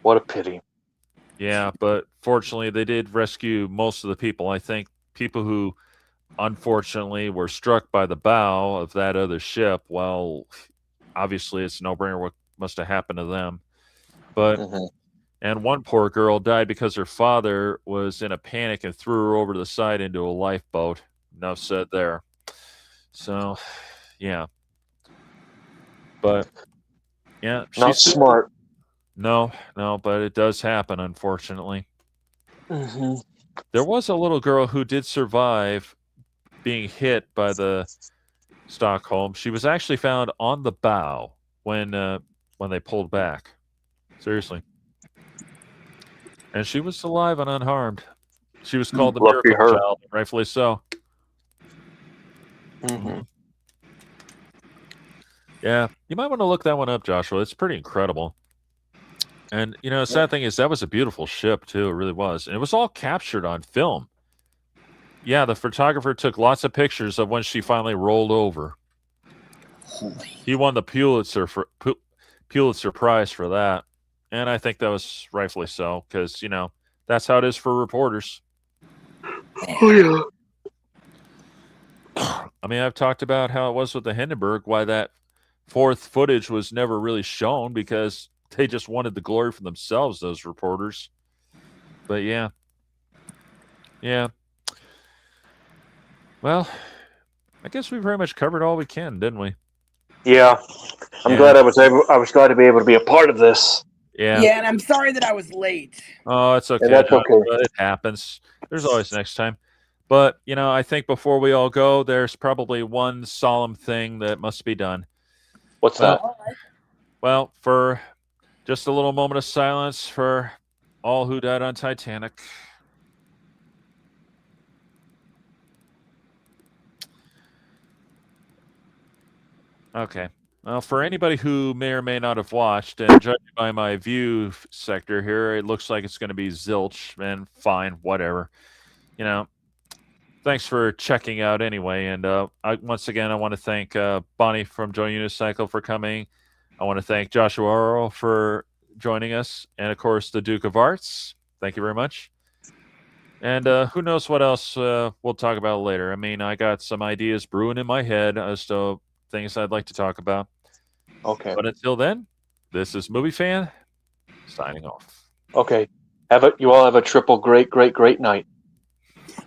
What a pity. Yeah, but fortunately, they did rescue most of the people. I think people who, unfortunately, were struck by the bow of that other ship, well, obviously, it's a no-brainer what must have happened to them. But, and one poor girl died because her father was in a panic and threw her over to the side into a lifeboat. Enough said there. So, yeah. But, yeah. Not smart. No, but it does happen, unfortunately. Mm-hmm. There was a little girl who did survive being hit by the Stockholm. She was actually found on the bow when they pulled back. Seriously. And she was alive and unharmed. She was called the Lucky Miracle her. Child, rightfully so. Mm-hmm. Yeah, you might want to look that one up, Joshua. It's pretty incredible. And the sad thing is that was a beautiful ship too. It really was, and it was all captured on film. Yeah, the photographer took lots of pictures of when she finally rolled over. Holy. He won the Pulitzer Prize for that, and I think that was rightfully so because that's how it is for reporters. Oh yeah. I mean, I've talked about how it was with the Hindenburg, why that fourth footage was never really shown because they just wanted the glory for themselves, those reporters. But yeah. Well, I guess we pretty much covered all we can, didn't we? Yeah. I'm glad I was glad to be able to be a part of this. Yeah. Yeah, and I'm sorry that I was late. Oh, it's okay. that's okay. It happens. There's always next time. But, I think before we all go, there's probably one solemn thing that must be done. What's that? All right. Well, for just a little moment of silence for all who died on Titanic. Okay. Well, for anybody who may or may not have watched, and judging by my view sector here, it looks like it's going to be zilch, and fine, whatever. Thanks for checking out anyway. And once again, I want to thank Bonnie from Joy Unicycle for coming. I want to thank Joshua Earl for joining us. And, of course, the Duke of Arts. Thank you very much. And who knows what else we'll talk about later. I mean, I got some ideas brewing in my head as to things I'd like to talk about. Okay. But until then, this is Movie Fan signing off. Okay. You all have a triple great night.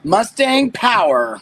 Mustang Power.